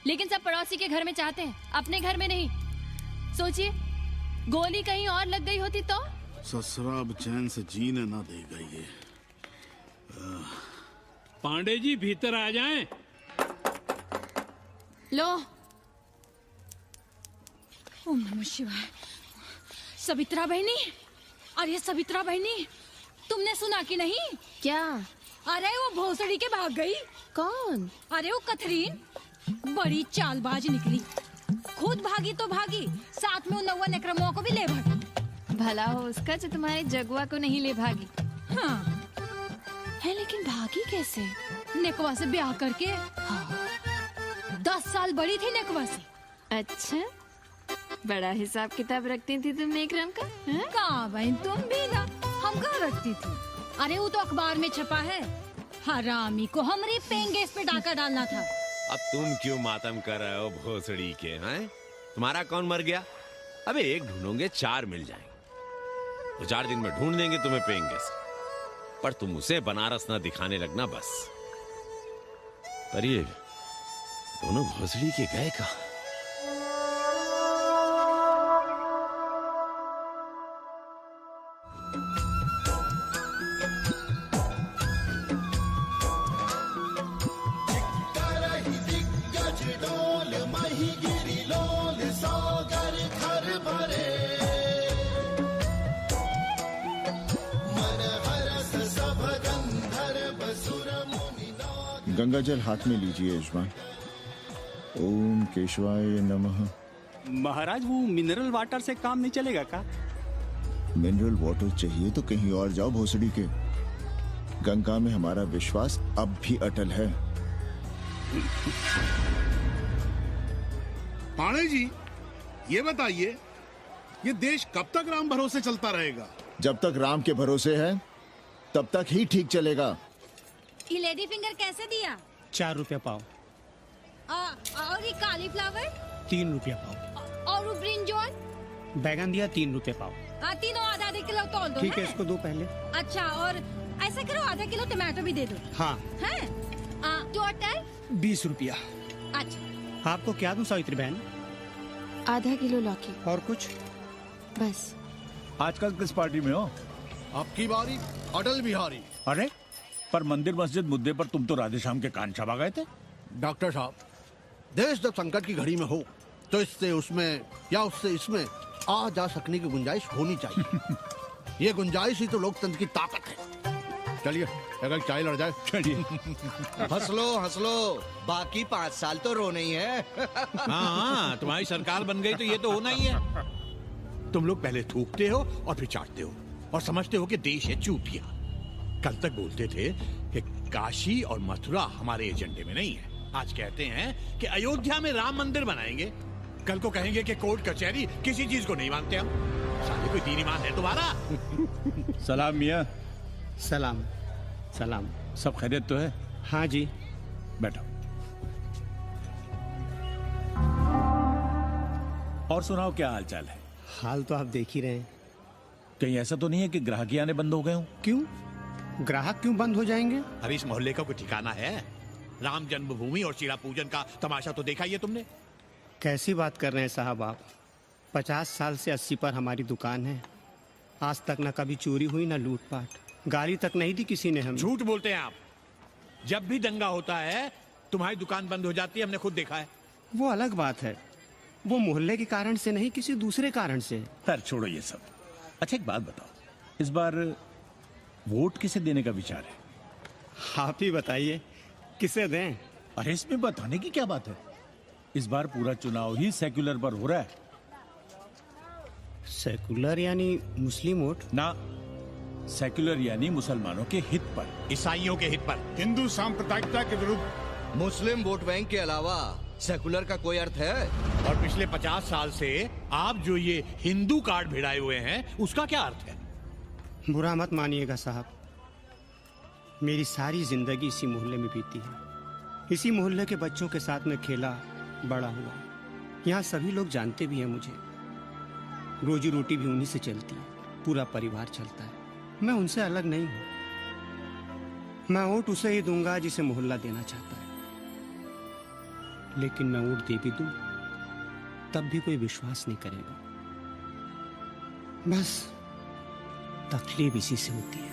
लेकिन सब पड़ोसी के घर में चाहते हैं, अपने घर में नहीं। सोचिए, गोली कहीं और लग गई होती तो? ससुरा अब चैन से जीने ना देगा ये। पांडे जी भीतर आ जाएं। लो। ओम नमः शिवाय। सवित्रा बहनी, अरे सवित्रा बहनी, तुमने सुना कि नहीं? क्या? अरे वो भोसड़ी के भाग गई। कौन? अरे वो कथरीन, बड़ी चालबाज निकली। खुद भागी तो भागी, साथ में उन 9 नक्रमों को भी ले भागी। भला हो उसका जो तुम्हारे जगुआ को नहीं ले भागी। हाँ है, लेकिन भागी कैसे? नेकवा से ब्याह करके। हाँ। 10 साल बड़ी थी नेकवा से। अच्छा, बड़ा हिसाब किताब रखती थी तुम नेकरम का? कहाँ बहन, तुम भी ना, हम कहाँ रखती थी। अरे वो तो अखबार में छपा है, हरामी को हमरे पेंगेस पे डाका डालना था। अब तुम क्यों मातम कर रहे हो भोसड़ी के? हैं? तुम्हारा कौन मर गया? अबे एक ढूंढोगे 4 मिल जाएंगे, तो 4 दिन में ढूंढ देंगे तुम्हें पेंगेस। पर तुम उसे बनारस ना दिखाने लगना बस। पर ये दोनों भोसड़ी के गए कहाँ? गंगा जल हाथ में लीजिए यजमान। ओम केशवाय नमः। महाराज, वो मिनरल वाटर से काम नहीं चलेगा का? मिनरल वाटर चाहिए तो कहीं और जाओ भोसड़ी के। गंगा में हमारा विश्वास अब भी अटल है। पाणे जी, ये बताइए, ये देश कब तक राम भरोसे चलता रहेगा? जब तक राम के भरोसे है तब तक ही ठीक चलेगा। ये लेडी फिंगर कैसे दिया? 4 रुपया पाव। और ये कालीफ्लावर? 3 रुपया पाव। और वो ब्रिंजॉल? बैगन दिया 3 रुपये पाव। तीनों आधा किलो तोल दो। ठीक है, इसको दो पहले। अच्छा, और ऐसा करो, आधा किलो टमाटो भी दे दो। हाँ। हैं? टोटल 20 रुपया। अच्छा, आपको क्या दूं सावित्री बहन? आधा किलो लौकी। और कुछ? बस। आजकल किस पार्टी में हो? आपकी बारी, अटल बिहारी। अरे पर मंदिर मस्जिद मुद्दे पर तुम तो राधेश्याम के कान छबा गए थे। डॉक्टर साहब, देश जब संकट की घड़ी में हो तो इससे उसमें या उससे इसमें आ जा सकने की गुंजाइश होनी चाहिए। ये गुंजाइश ही तो लोकतंत्र की ताकत है। चलिए, अगर चाय लड़ जाए। चलिए। हंस लो, बाकी 5 साल तो रोना ही है। हाँ, तुम्हारी सरकार बन गई तो ये तो होना ही है। तुम लोग पहले थूकते हो और फिर चाटते हो और समझते हो कि देश है चूतिया। कल तक बोलते थे कि काशी और मथुरा हमारे एजेंडे में नहीं है, आज कहते हैं कि अयोध्या में राम मंदिर बनाएंगे, कल को कहेंगे कि कोर्ट कचहरी किसी चीज को नहीं मानते हम। साले कोई दीन ईमान है तुम्हारा? सलाम मियाँ। सलाम। सलाम। सब खैरियत तो है? हाँ जी। बैठो। और सुनाओ, क्या हाल चाल है? हाल तो आप देख ही रहे हैं। कहीं ऐसा तो नहीं है कि ग्राहकी आने बंद हो गए हो? क्यों? ग्राहक क्यों बंद हो जाएंगे? अरे इस मोहल्ले का कोई ठिकाना है? राम जन्मभूमि और सीड़ा पूजन का तमाशा तो देखा ही है तुमने। कैसी बात कर रहे हैं साहब आप? 50 साल से 80 पर हमारी दुकान है, आज तक न कभी चोरी हुई न लूटपाट, गाली तक नहीं दी किसी ने हमें। झूठ बोलते हैं आप। जब भी दंगा होता है तुम्हारी दुकान बंद हो जाती है, हमने खुद देखा है। वो अलग बात है, वो मोहल्ले के कारण से नहीं, किसी दूसरे कारण से। खैर छोड़ो ये सब। अच्छा एक बात बताओ, इस बार वोट किसे देने का विचार है? आप ही बताइए, किसे दें? अरे इसमें बताने की क्या बात है, इस बार पूरा चुनाव ही सेक्युलर पर हो रहा है। सेकुलर यानी मुस्लिम वोट? ना, सेकुलर यानी मुसलमानों के हित पर, ईसाइयों के हित पर, हिंदू सांप्रदायिकता के विरुद्ध। मुस्लिम वोट बैंक के अलावा सेकुलर का कोई अर्थ है? और पिछले 50 साल से आप जो ये हिंदू कार्ड भिड़ाए हुए हैं, उसका क्या अर्थ है? बुरा मत मानिएगा साहब, मेरी सारी जिंदगी इसी मोहल्ले में बीती है। इसी मोहल्ले के बच्चों के साथ में खेला बड़ा हुआ। यहाँ सभी लोग जानते भी हैं मुझे। रोजी रोटी भी उन्हीं से चलती है, पूरा परिवार चलता है। मैं उनसे अलग नहीं हूँ। मैं वोट उसे ही दूंगा जिसे मोहल्ला देना चाहता है, लेकिन मैं वोट दे भी दूं तब भी कोई विश्वास नहीं करेगा। बस तकलीफ इसी से होती है।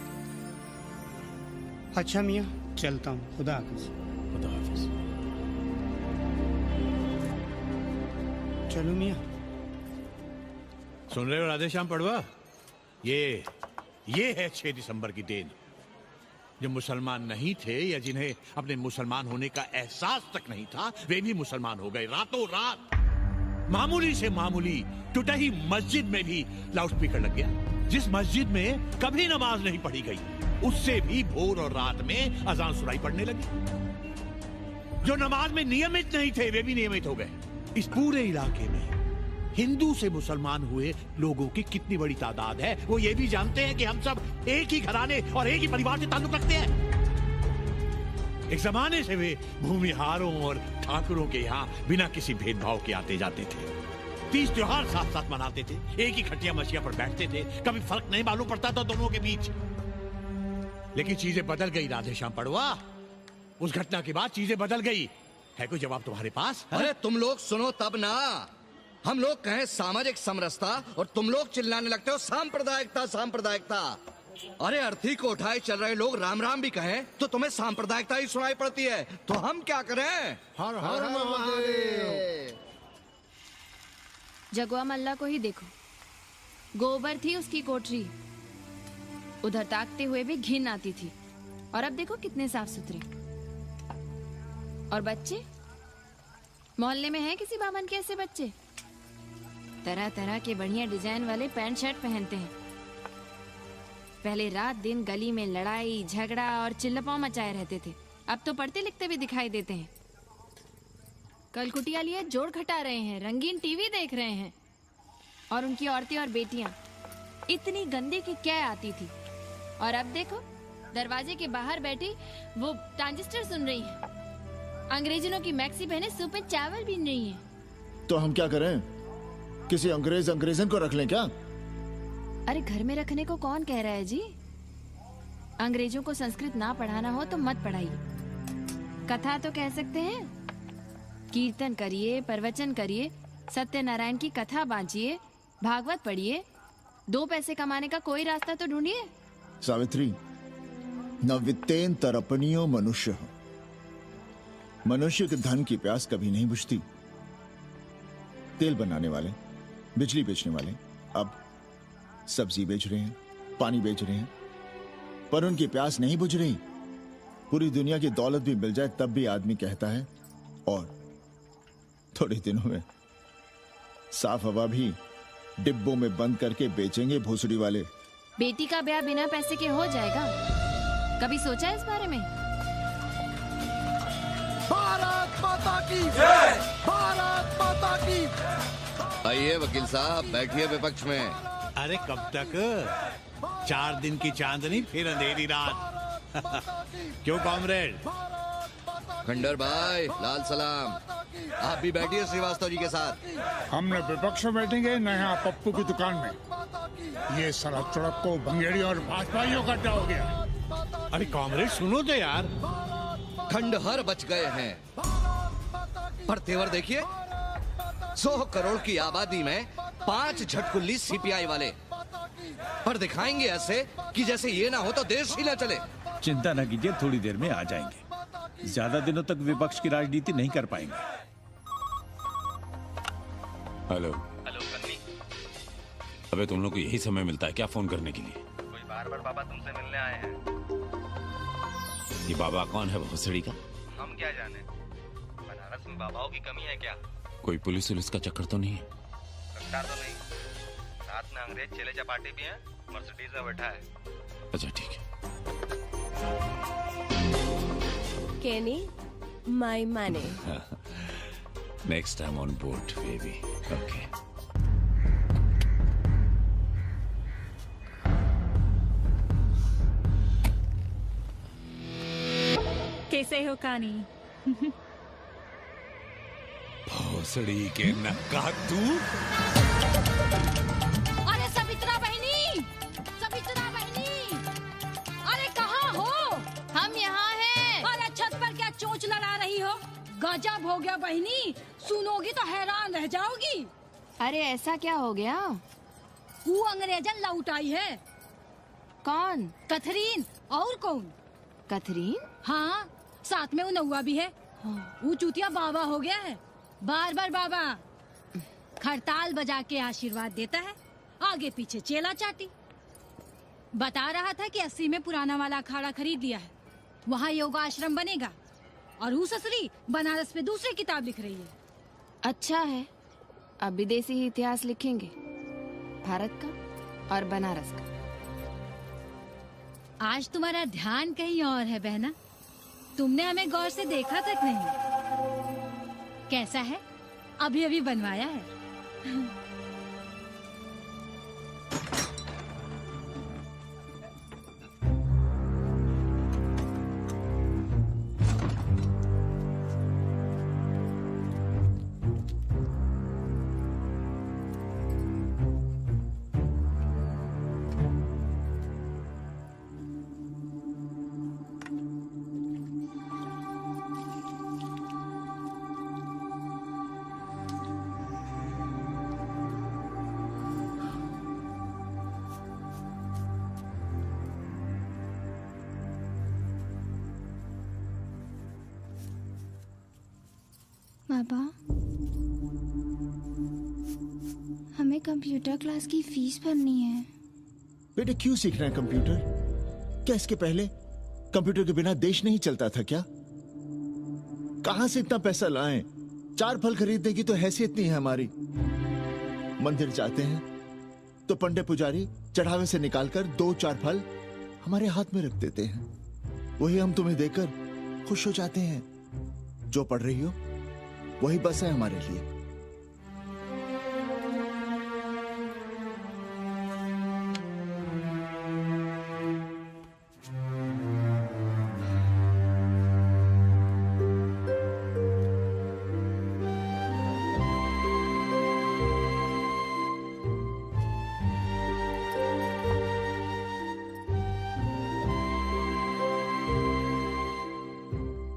अच्छा मियाँ, चलता हूँ। खुदा हाफिज। खुदा हाफिज। चलो मियाँ। सुन रहे हो राधेश्याम पड़वा? ये है 6 दिसंबर की देन। जो मुसलमान नहीं थे या जिन्हें अपने मुसलमान होने का एहसास तक नहीं था, वे भी मुसलमान हो गए रातों रात। मामूली से मामूली टूटी मस्जिद में भी लाउडस्पीकर लग गया। जिस मस्जिद में कभी नमाज नहीं पढ़ी गई, उससे भी भोर और रात में अजान सुनाई पड़ने लगी। जो नमाज में नियमित नहीं थे, वे भी नियमित हो गए। इस पूरे इलाके में हिंदू से मुसलमान हुए लोगों की कितनी बड़ी तादाद है, वो ये भी जानते हैं कि हम सब एक ही घराने और एक ही परिवार से ताल्लुक रखते हैं। एक जमाने से वे भूमिहारों और ठाकुरों के यहाँ बिना किसी भेदभाव के आते जाते थे। 30 त्योहार साथ साथ मनाते थे, एक ही खटिया मछिया पर बैठते थे। कभी फर्क नहीं मालूम पड़ता था दोनों के बीच। लेकिन चीजें बदल गई राधेश्याम पड़वा। उस घटना के बाद चीजें बदल गई। है कोई जवाब तुम्हारे पास? अरे तुम लोग सुनो तब ना। हम लोग कहें सामाजिक समरसता और तुम लोग चिल्लाने लगते हो सांप्रदायिकता सांप्रदायिकता। अरे अर्थी को उठाए चल रहे लोग राम राम भी कहें तो तुम्हें सांप्रदायिकता ही सुनाई पड़ती है। तो हम क्या करें? हर हर महादेव। जगुआ मल्ला को ही देखो, गोबर थी उसकी कोठरी, उधर ताकते हुए भी घिन आती थी। और अब देखो कितने साफ सुथरे। और बच्चे मोहल्ले में हैं किसी बामन के ऐसे बच्चे? तरह तरह के बढ़िया डिजाइन वाले पैंट शर्ट पहनते हैं। पहले रात दिन गली में लड़ाई झगड़ा और चिल्लापाव मचाए रहते थे, अब तो पढ़ते लिखते भी दिखाई देते हैं। कल कुटिया लिए जोड़ घटा रहे हैं, रंगीन टीवी देख रहे हैं। और उनकी औरतें और बेटियां इतनी गंदी की क्या आती थी। और अब देखो दरवाजे के बाहर बैठी वो ट्रांजिस्टर सुन रही है। अंग्रेजनों की मैक्सी पहने सूप में चावल भी नहीं है। तो हम क्या करें? किसी अंग्रेजन को रख लें क्या? अरे घर में रखने को कौन कह रहा है जी? अंग्रेजों को संस्कृत ना पढ़ाना हो तो मत पढ़ाइए। कथा तो कह सकते हैं, कीर्तन करिए, प्रवचन करिए, सत्यनारायण की कथा बांचिए, भागवत पढ़िए। 2 पैसे कमाने का कोई रास्ता तो ढूंढिए। सावित्री, न वित्तेन तरपणियो मनुष्य। मनुष्य के धन की प्यास कभी नहीं बुझती। तेल बनाने वाले, बिजली बेचने वाले अब सब्जी बेच रहे हैं, पानी बेच रहे हैं, पर उनकी प्यास नहीं बुझ रही। पूरी दुनिया की दौलत भी मिल जाए तब भी आदमी कहता है और थोड़े दिनों में साफ हवा भी डिब्बों में बंद करके बेचेंगे भोसड़ी वाले। बेटी का ब्याह बिना पैसे के हो जाएगा? कभी सोचा इस बारे में? भारत माता की जय! भारत माता की। आइए वकील साहब, बैठिए विपक्ष में। अरे कब तक? 4 दिन की चांदनी फिर अंधेरी रात। क्यों कॉमरेड? खंडर भाई, लाल सलाम। आप भी बैठिए श्रीवास्तव जी के साथ। हम न विपक्ष में बैठेंगे न यहाँ पप्पू की दुकान में। ये सड़क चड़क को भंगेड़ी और भाजपाइयों का अड्डा हो गया। अरे कॉमरेड सुनो तो यार। खंडहर बच गए हैं, पर तेवर देखिए, 100 करोड़ की आबादी में 5 झटकुल्ली सीपीआई वाले। पर दिखाएंगे ऐसे कि जैसे ये ना हो तो देश ही ना चले। चिंता न कीजिए, थोड़ी देर में आ जाएंगे। ज्यादा दिनों तक विपक्ष की राजनीति नहीं कर पाएंगे। हेलो हेलो कन्नी। अबे तुम लोग को यही समय मिलता है क्या फोन करने के लिए? कोई बार-बार बाबा तुमसे मिलने आए हैं। ये बाबा कौन है भोसड़ी का? हम क्या जाने, बनारस में बाबाओं की कमी है क्या? कोई पुलिस का चक्कर तो नहीं है? रफ्तार तो नहीं, साथ में अंग्रेज चेले चपाटी भी हैं, मर्सिडीज में बैठा है। अच्छा ठीक है। Kenny, my money. Next time on board, baby. Okay. कैसे हो कानी? भोसड़ी के नक्का तू। अरे सवित्रा बहनी, सवित्रा बहनी, अरे कहाँ हो? हम यहाँ हैं। अरे छत पर क्या चोंच लड़ा रही हो? गजब हो गया बहनी, सुनोगी तो हैरान रह जाओगी। अरे ऐसा क्या हो गया? वो अंग्रेजन लौट आई है। कौन? कथरीन। और कौन? कथरीन? हाँ, साथ में वो नौवा भी है। वो चूतिया बाबा हो गया है। बार बार बाबा खड़ताल बजा के आशीर्वाद देता है, आगे पीछे चेला चाटी। बता रहा था कि 80 में पुराना वाला अखाड़ा खरीद लिया है, वहाँ योगा आश्रम बनेगा। और वो ससुरी बनारस में दूसरी किताब लिख रही है। अच्छा है, अब विदेशी ही इतिहास लिखेंगे, भारत का और बनारस का। आज तुम्हारा ध्यान कहीं और है बहना, तुमने हमें गौर से देखा तक नहीं। कैसा है? अभी अभी बनवाया है। बाबा, हमें कंप्यूटर क्लास की फीस भरनी है। बेटे क्यों सीखना है कंप्यूटर? क्या इसके पहले कंप्यूटर के बिना देश नहीं चलता था क्या? कहां से इतना पैसा लाएं? 4 फल खरीदने की तो हैसियत नहीं है हमारी। मंदिर जाते हैं तो पंडे पुजारी चढ़ावे से निकालकर 2-4 फल हमारे हाथ में रख देते हैं। वही हम तुम्हें देकर खुश हो जाते हैं। जो पढ़ रही हो वही बस है हमारे लिए।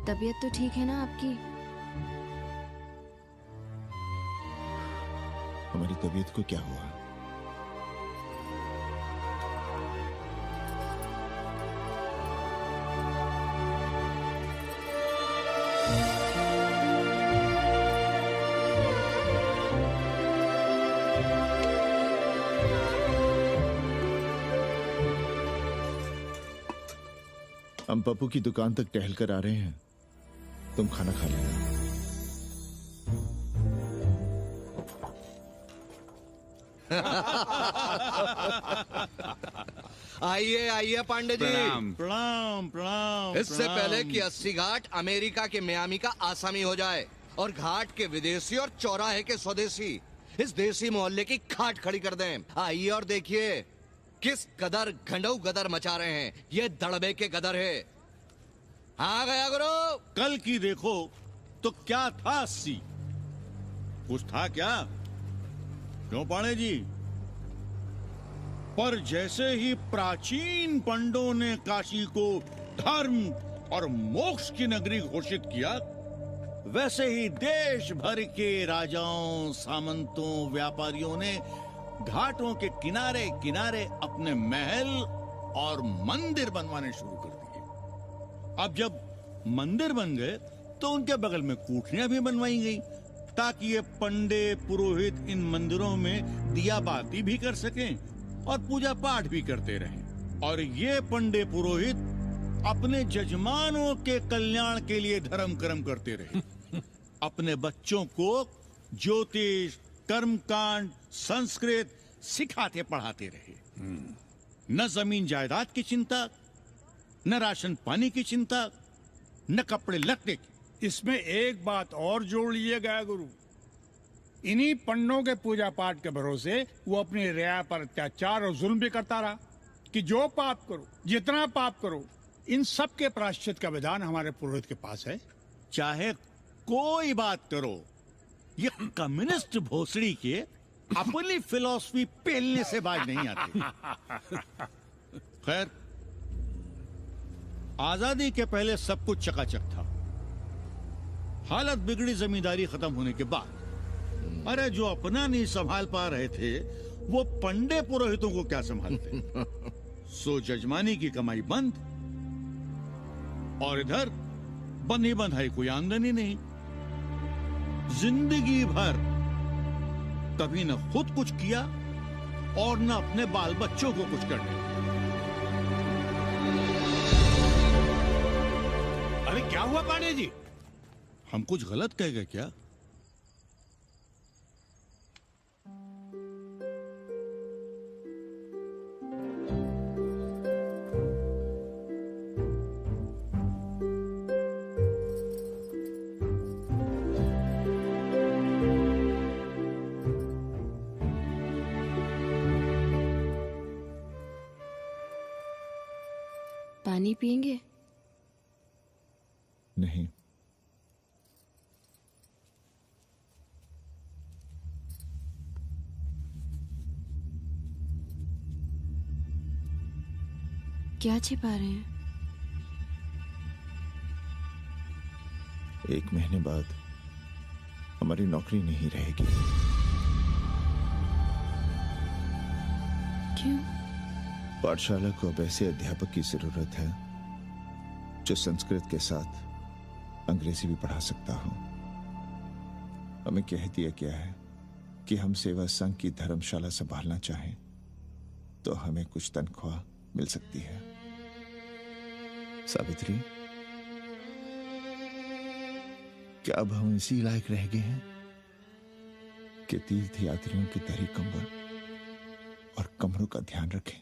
तबीयत तो ठीक है ना आपकी? हमारी तबीयत को क्या हुआ? हम पप्पू की दुकान तक टहल कर आ रहे हैं, तुम खाना खा लेना। आइए आइए पांडे जी। प्रणाम प्रणाम प्रणाम। इससे पहले कि 80 घाट अमेरिका के मियामी का आसामी हो जाए और घाट के विदेशी और चौराहे के स्वदेशी इस देसी मोहल्ले की खाट खड़ी कर दें। आइए और देखिए किस कदर घंडऊ गदर मचा रहे हैं। ये दड़बे के गदर है। हाँ गया गुरु। कल की देखो तो क्या था 80? कुछ था क्या? क्यों पांडे जी? पर जैसे ही प्राचीन पंडों ने काशी को धर्म और मोक्ष की नगरी घोषित किया, वैसे ही देश भर के राजाओं, सामंतों, व्यापारियों ने घाटों के किनारे किनारे अपने महल और मंदिर बनवाने शुरू कर दिए। अब जब मंदिर बन गए तो उनके बगल में कोठरियां भी बनवाई गई ताकि ये पंडे पुरोहित इन मंदिरों में दिया बाती भी कर सकें और पूजा पाठ भी करते रहें। और ये पंडे पुरोहित अपने जजमानों के कल्याण के लिए धर्म कर्म करते रहे। अपने बच्चों को ज्योतिष, कर्मकांड, संस्कृत, सिखाते पढ़ाते रहे। न जमीन जायदाद की चिंता, न राशन पानी की चिंता, न कपड़े लत्ते की। इसमें एक बात और जोड़ लीजिएगा गुरु, इन्हीं पंडों के पूजा पाठ के भरोसे वो अपनी रिया पर अत्याचार और जुल्म भी करता रहा कि जो पाप करो, जितना पाप करो, इन सब के प्रायश्चित का विधान हमारे पुरोहित के पास है। चाहे कोई बात करो, ये कम्युनिस्ट भोसड़ी के अपनी फिलॉसफी पेलने से बाज नहीं आती। खैर, आजादी के पहले सब कुछ चकाचक था। हालत बिगड़ी जमींदारी खत्म होने के बाद। अरे जो अपना नहीं संभाल पा रहे थे, वो पंडे पुरोहितों को क्या संभालते। सो जजमानी की कमाई बंद, और इधर बंधी बंधाई कोई आमदनी नहीं। जिंदगी भर कभी न खुद कुछ किया और न अपने बाल बच्चों को कुछ करने। अरे क्या हुआ पांडे जी? हम कुछ गलत कह गए क्या? पानी पिएंगे? नहीं। क्या छिपा रहे हैं? 1 महीने बाद हमारी नौकरी नहीं रहेगी। क्यों? पाठशाला को अब ऐसे अध्यापक की जरूरत है जो संस्कृत के साथ अंग्रेजी भी पढ़ा सकता हो। हमें कह दिया गया है कि हम सेवा संघ की धर्मशाला संभालना चाहें तो हमें कुछ तनख्वाह मिल सकती है। सावित्री, क्या अब हम इसी लायक रह गए हैं कि तीर्थ यात्रियों के दरी कंबल और कमरों का ध्यान रखें?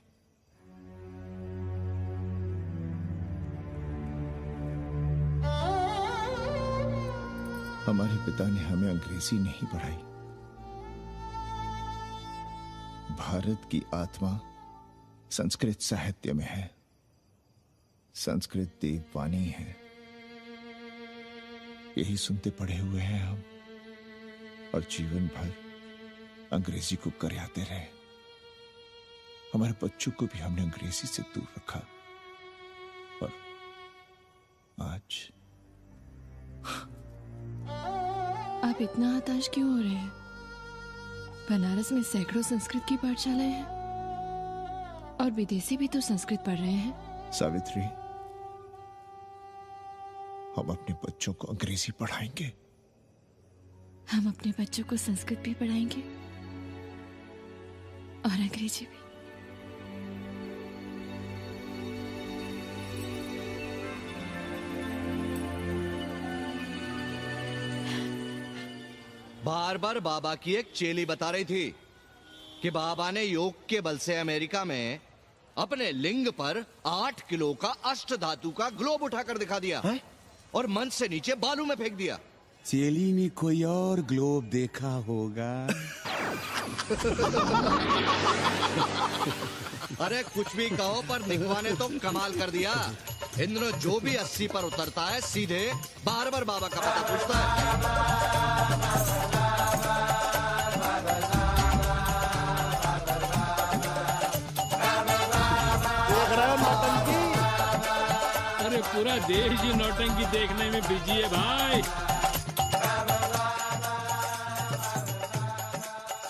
हमारे पिता ने हमें अंग्रेजी नहीं पढ़ाई। भारत की आत्मा संस्कृत साहित्य में है। संस्कृत देववाणी है। यही सुनते पढ़े हुए हैं हम, और जीवन भर अंग्रेजी को करियाते रहे। हमारे बच्चों को भी हमने अंग्रेजी से दूर रखा, और आज आप इतना हताश क्यों हो रहे हैं? बनारस में सैकड़ों संस्कृत की पाठशालाएं हैं और विदेशी भी तो संस्कृत पढ़ रहे हैं। सावित्री, हम अपने बच्चों को अंग्रेजी पढ़ाएंगे। हम अपने बच्चों को संस्कृत भी पढ़ाएंगे और अंग्रेजी भी। बार बार बाबा की एक चेली बता रही थी कि बाबा ने योग के बल से अमेरिका में अपने लिंग पर 8 किलो का अष्ट धातु का ग्लोब उठाकर दिखा दिया है? और मंच से नीचे बालू में फेंक दिया। चेली ने कोई और ग्लोब देखा होगा। अरे कुछ भी कहो, पर निकवा ने तो कमाल कर दिया। इंद्र जो भी 80 पर उतरता है सीधे बार बार बाबा का पता पूछता है। अरे पूरा देश ही नौटंकी देखने में बिजी है भाई।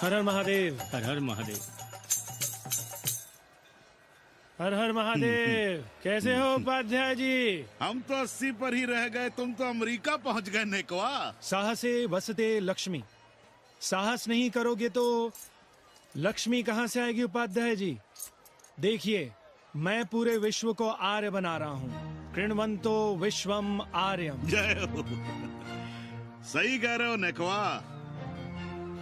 हर हर महादेव। हर हर महादेव। हर हर महादेव। कैसे हो उपाध्याय जी? हम तो 80 पर ही रह गए, तुम तो अमेरिका पहुंच गए नेकवा। साहसे वसते लक्ष्मी। साहस नहीं करोगे तो लक्ष्मी कहां से आएगी उपाध्याय जी? देखिए, मैं पूरे विश्व को आर्य बना रहा हूँ। कृण्वन्तो विश्वम आर्यम। जय हो। सही कह रहे हो नेकवा।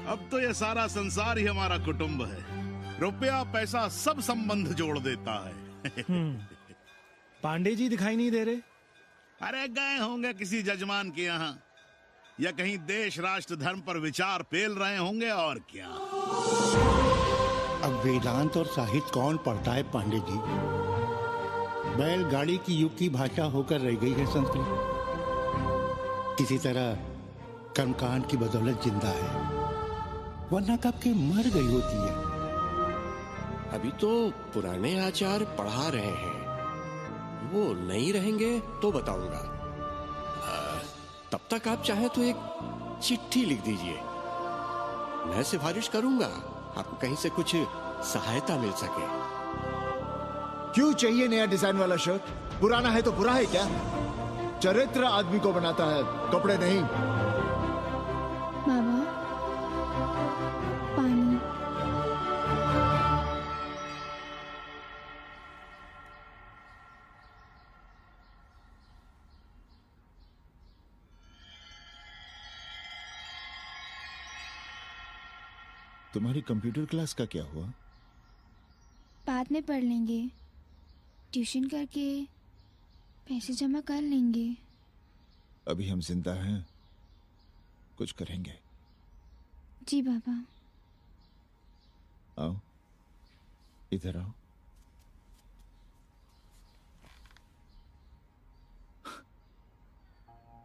अब तो ये सारा संसार ही हमारा कुटुंब है। रुपया पैसा सब संबंध जोड़ देता है। पांडे जी दिखाई नहीं दे रहे? अरे गए होंगे किसी जजमान के यहाँ, या कहीं देश राष्ट्र धर्म पर विचार पेल रहे होंगे, और क्या। अब वेदांत और साहित्य कौन पढ़ता है पांडे जी? बैलगाड़ी की युग की भाषा होकर रह गई है संस्कृत। किसी तरह कर्मकांड की बदौलत जिंदा है, वरना कब के मर गई होती है। अभी तो पुराने आचार पढ़ा रहे हैं, वो नहीं रहेंगे तो बताऊंगा। तब तक आप चाहें तो एक चिट्ठी लिख दीजिए, मैं सिफारिश करूंगा, आपको कहीं से कुछ सहायता मिल सके। क्यों चाहिए नया डिजाइन वाला शर्ट? पुराना है तो बुरा है क्या? चरित्र आदमी को बनाता है, कपड़े नहीं। बाबा, पानी। तुम्हारी कंप्यूटर क्लास का क्या हुआ? बाद में पढ़ लेंगे, ट्यूशन करके पैसे जमा कर लेंगे। अभी हम जिंदा हैं, कुछ करेंगे। जी बाबा। आओ, इधर आओ।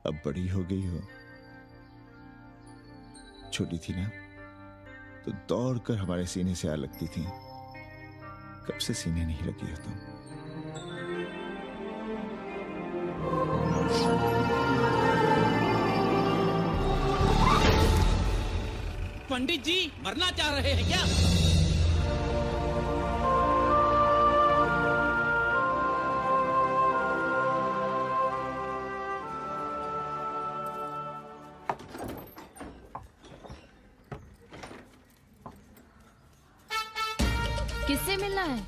अब बड़ी हो गई हो, छोटी थी ना तो दौड़कर हमारे सीने से आ लगती थी। कब से सीने नहीं लगी हो तुम? पंडित जी मरना चाह रहे हैं क्या? किससे मिलना है?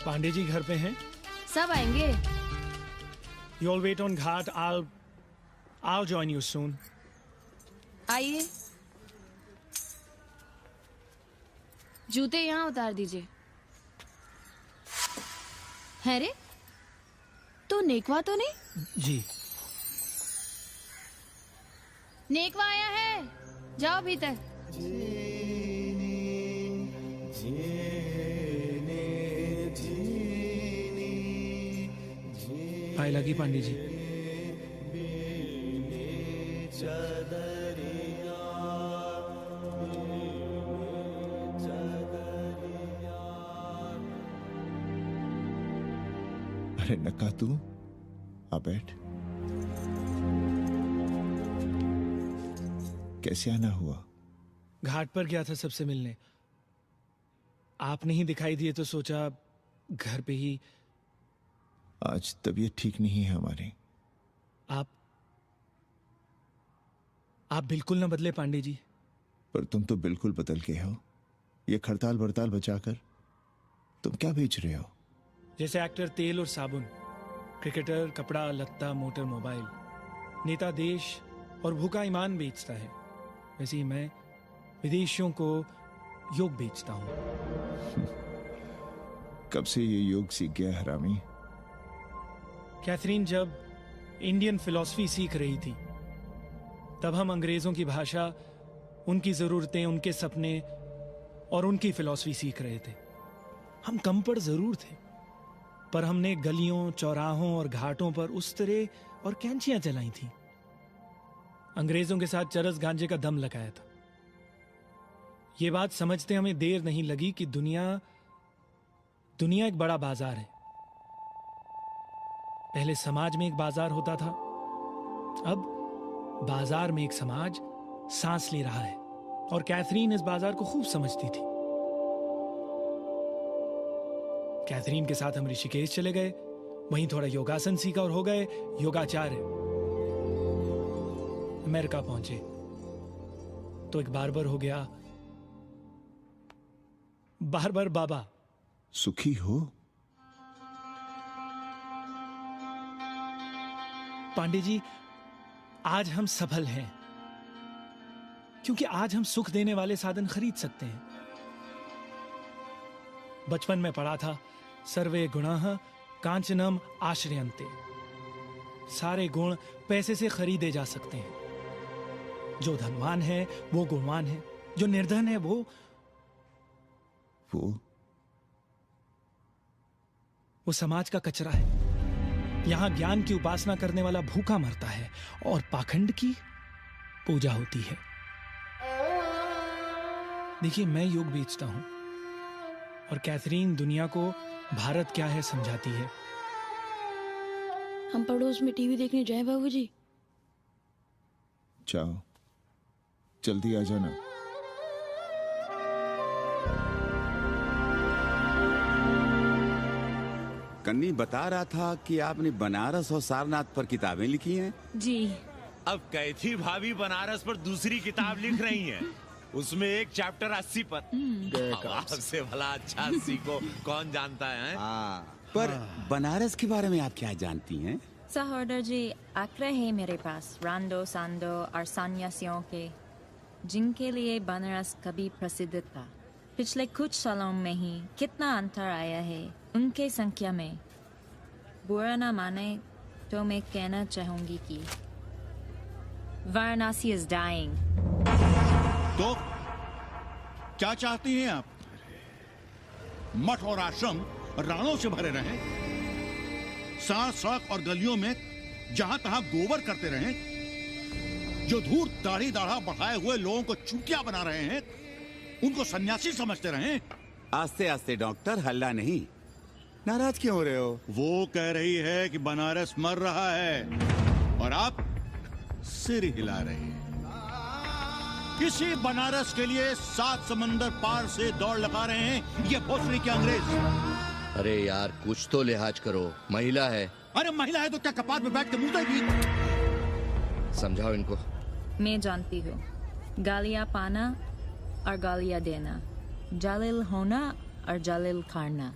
पांडे जी घर पे हैं। सब आएंगे। You all wait on Ghat. I'll join you soon. आइए। जूते यहाँ उतार दीजिए। है रे, तू नेकवा तो नहीं? जी। नेकवा आया है, जाओ भीतर। पाए लगी पांडे जी। अरे नका तू, आ बैठ। कैसे आना हुआ? घाट पर गया था सबसे मिलने, आप नहीं दिखाई दिए तो सोचा घर पे ही। आज तबीयत ठीक नहीं है हमारी। आप बिल्कुल ना बदले पांडे जी। पर तुम तो बिल्कुल बदल गए हो। ये खड़ताल बड़ताल बचाकर तुम क्या बेच रहे हो? जैसे एक्टर तेल और साबुन, क्रिकेटर कपड़ा लत्ता मोटर मोबाइल, नेता देश और भूखा ईमान बेचता है, वैसे ही मैं विदेशियों को योग बेचता हूं। कब से ये योग सीख गया हरामी? कैथरीन जब इंडियन फिलॉसफी सीख रही थी तब हम अंग्रेजों की भाषा, उनकी जरूरतें, उनके सपने और उनकी फिलॉसफी सीख रहे थे। हम कम पढ़ जरूर थे, पर हमने गलियों चौराहों और घाटों पर उस्तरे और कैंचियां चलाई थी। अंग्रेजों के साथ चरस गांजे का दम लगाया था। ये बात समझते हमें देर नहीं लगी कि दुनिया एक बड़ा बाजार है। पहले समाज में एक बाजार होता था, अब बाजार में एक समाज सांस ले रहा है, और कैथरीन इस बाजार को खूब समझती थी। कैथरीन के साथ हम ऋषिकेश चले गए, वहीं थोड़ा योगासन सीखा और हो गए योगाचार्य। अमेरिका पहुंचे तो एक बार्बर हो गया, बार्बर बाबा। सुखी हो? पांडे जी, आज हम सफल हैं क्योंकि आज हम सुख देने वाले साधन खरीद सकते हैं। बचपन में पढ़ा था, सर्वे गुणाः कांचनम आश्रयन्ते। सारे गुण पैसे से खरीदे जा सकते हैं। जो धनवान है वो गुणवान है, जो निर्धन है वो समाज का कचरा है। यहां ज्ञान की उपासना करने वाला भूखा मरता है और पाखंड की पूजा होती है। देखिए, मैं योग बेचता हूं और कैथरीन दुनिया को भारत क्या है समझाती है। हम पड़ोस में टीवी देखने जाएं बाबूजी? जाओ, जल्दी आ जाना। कन्नी बता रहा था कि आपने बनारस और सारनाथ पर किताबें लिखी हैं। जी। अब कैथी भाभी बनारस पर दूसरी किताब लिख रही हैं। उसमें एक चैप्टर 80 पर। आपसे भला अच्छा 80 को कौन जानता है? पर बनारस के बारे में आप क्या जानती हैं? सहोदर जी, आंकड़े हैं मेरे पास रांडो सांडो और सन्यासियों के, जिनके लिए बनारस कभी प्रसिद्ध था। पिछले कुछ सालों में ही कितना अंतर आया है उनके संख्या में। बुरा ना माने तो मैं कहना चाहूंगी कि वाराणसी is dying। तो क्या चाहती हैं आप? मठ और आश्रम राणों से भरे रहें, सड़क और गलियों में जहां तहां गोबर करते रहें, जो धूर्त दाढ़ी दाढ़ा बढ़ाए हुए लोगों को चूतिया बना रहे हैं उनको सन्यासी समझते रहें। आस्ते आस्ते डॉक्टर, हल्ला नहीं। नाराज क्यों हो रहे हो? वो कह रही है कि बनारस मर रहा है और आप सिर हिला रहे हैं। इसी बनारस के लिए 7 समंदर पार से दौड़ लगा रहे हैं ये भोसड़ी के अंग्रेज। अरे यार, कुछ तो लिहाज करो, महिला है। अरे महिला है तो क्या कपाट में बैठ के मुंह देगी? समझाओ इनको। मैं जानती हूँ, गालियाँ पाना और गालियाँ देना, जालिल होना और जालिल खाना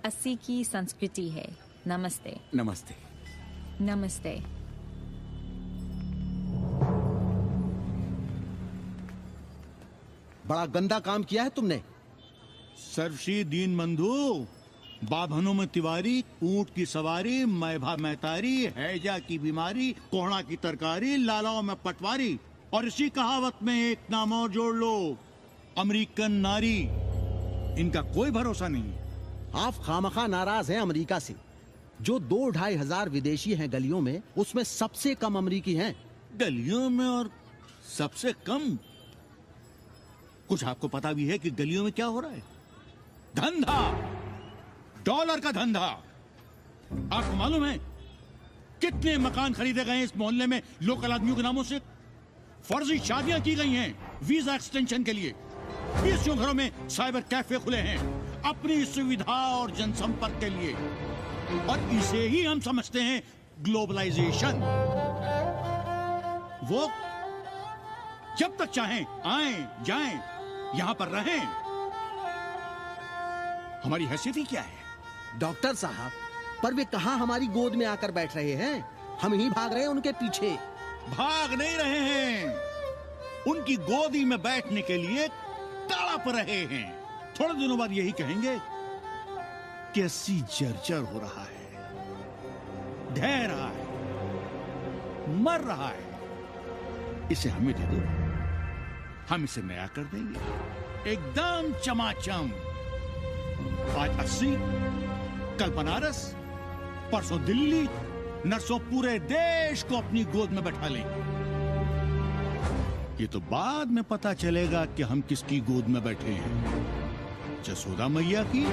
80 की संस्कृति है। नमस्ते। नमस्ते। नमस्ते। बड़ा गंदा काम किया है तुमने। सर्वश्री दीन बंधु, बाभनों में तिवारी, ऊंट की सवारी, मैभा मैतारी, हैजा की बीमारी, कोहड़ा की तरकारी, लालाओं में पटवारी, और इसी कहावत में एक नाम और जोड़ लो, अमेरिकन नारी। इनका कोई भरोसा नहीं। आप खामखा नाराज हैं अमेरिका से। जो 2-2.5 हजार विदेशी हैं गलियों में, उसमें सबसे कम अमेरिकी हैं। गलियों में और सबसे कम? कुछ आपको पता भी है कि गलियों में क्या हो रहा है? धंधा, डॉलर का धंधा। आपको मालूम है कितने मकान खरीदे गए इस मोहल्ले में लोकल आदमियों के नामों से? फर्जी शादियां की गई हैं वीजा एक्सटेंशन के लिए। 20 घरों में साइबर कैफे खुले हैं अपनी सुविधा और जनसंपर्क के लिए, और इसे ही हम समझते हैं ग्लोबलाइजेशन। वो जब तक चाहें आएं जाएं, यहां पर रहें। हमारी हैसियत ही क्या है? डॉक्टर साहब, पर वे कहां हमारी गोद में आकर बैठ रहे हैं? हम ही भाग रहे हैं उनके पीछे। भाग नहीं रहे हैं, उनकी गोदी में बैठने के लिए तड़प रहे हैं। थोड़े दिनों बाद यही कहेंगे कैसी जर्जर हो रहा है, ढह रहा है, मर रहा है। इसे हमें दे दो, हम इसे नया कर देंगे, एकदम चमाचम। आज 80, कल बनारस, परसों दिल्ली, नर्सों पूरे देश को अपनी गोद में बैठा लेंगे। ये तो बाद में पता चलेगा कि हम किसकी गोद में बैठे हैं, जसोदा मैया की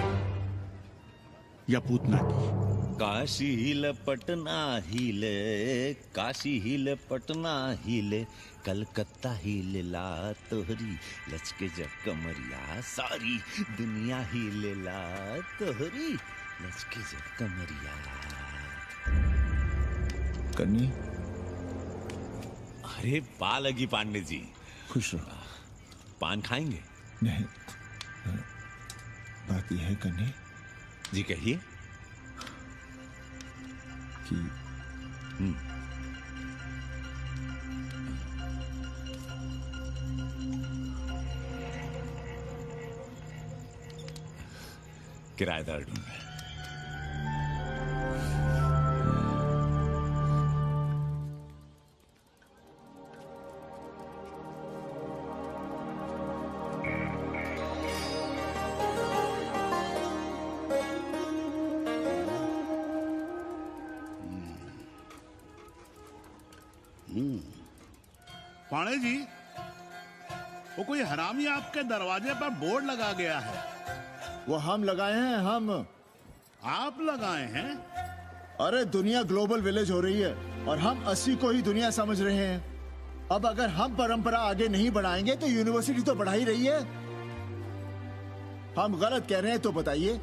या पूतना की। काशी हिले पटना हिले, काशी हिले पटना हिले, कलकत्ता हिले ला तोहरी, लचके जब कमरिया सारी दुनिया हिले ला तोहरी, लचके जब कमरिया। कन्नी, अरे पा लगी पांडे जी। खुश रहो। पान खाएंगे? नहीं, बात यह है कन्नी जी, कहिए। कि किराएदार ढूंढ रहे हैं। पाणे जी, वो कोई हरामी आपके दरवाजे पर बोर्ड लगा गया है। वो हम लगाए हैं, हम। आप लगाए हैं? अरे दुनिया ग्लोबल विलेज हो रही है और हम 80 को ही दुनिया समझ रहे हैं। अब अगर हम परंपरा आगे नहीं बढ़ाएंगे तो यूनिवर्सिटी तो बढ़ा ही रही है। हम गलत कह रहे हैं तो बताइए।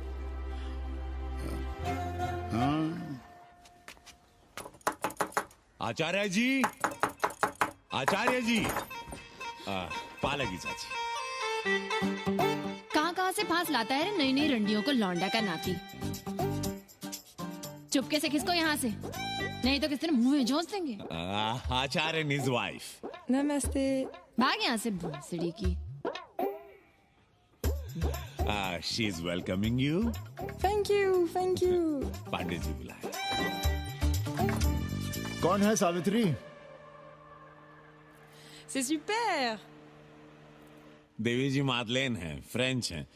आचार्य जी, आचार्य जी, पालकी चाची। कहाँ से फांस लाता है रे नई नई रंडियों को, लौंडा का नाती। चुपके से खिसको यहाँ से, नहीं तो किसी ने मुंह में जोश देंगे। आचार्य and his wife। नमस्ते। भाग यहाँ से भोसड़ी की। She is welcoming you। Thank you, thank you. Pandey ji बुलाए। कौन है सावित्री? C'est super। देवी जी मादलेन हैं, फ्रेंच हैं।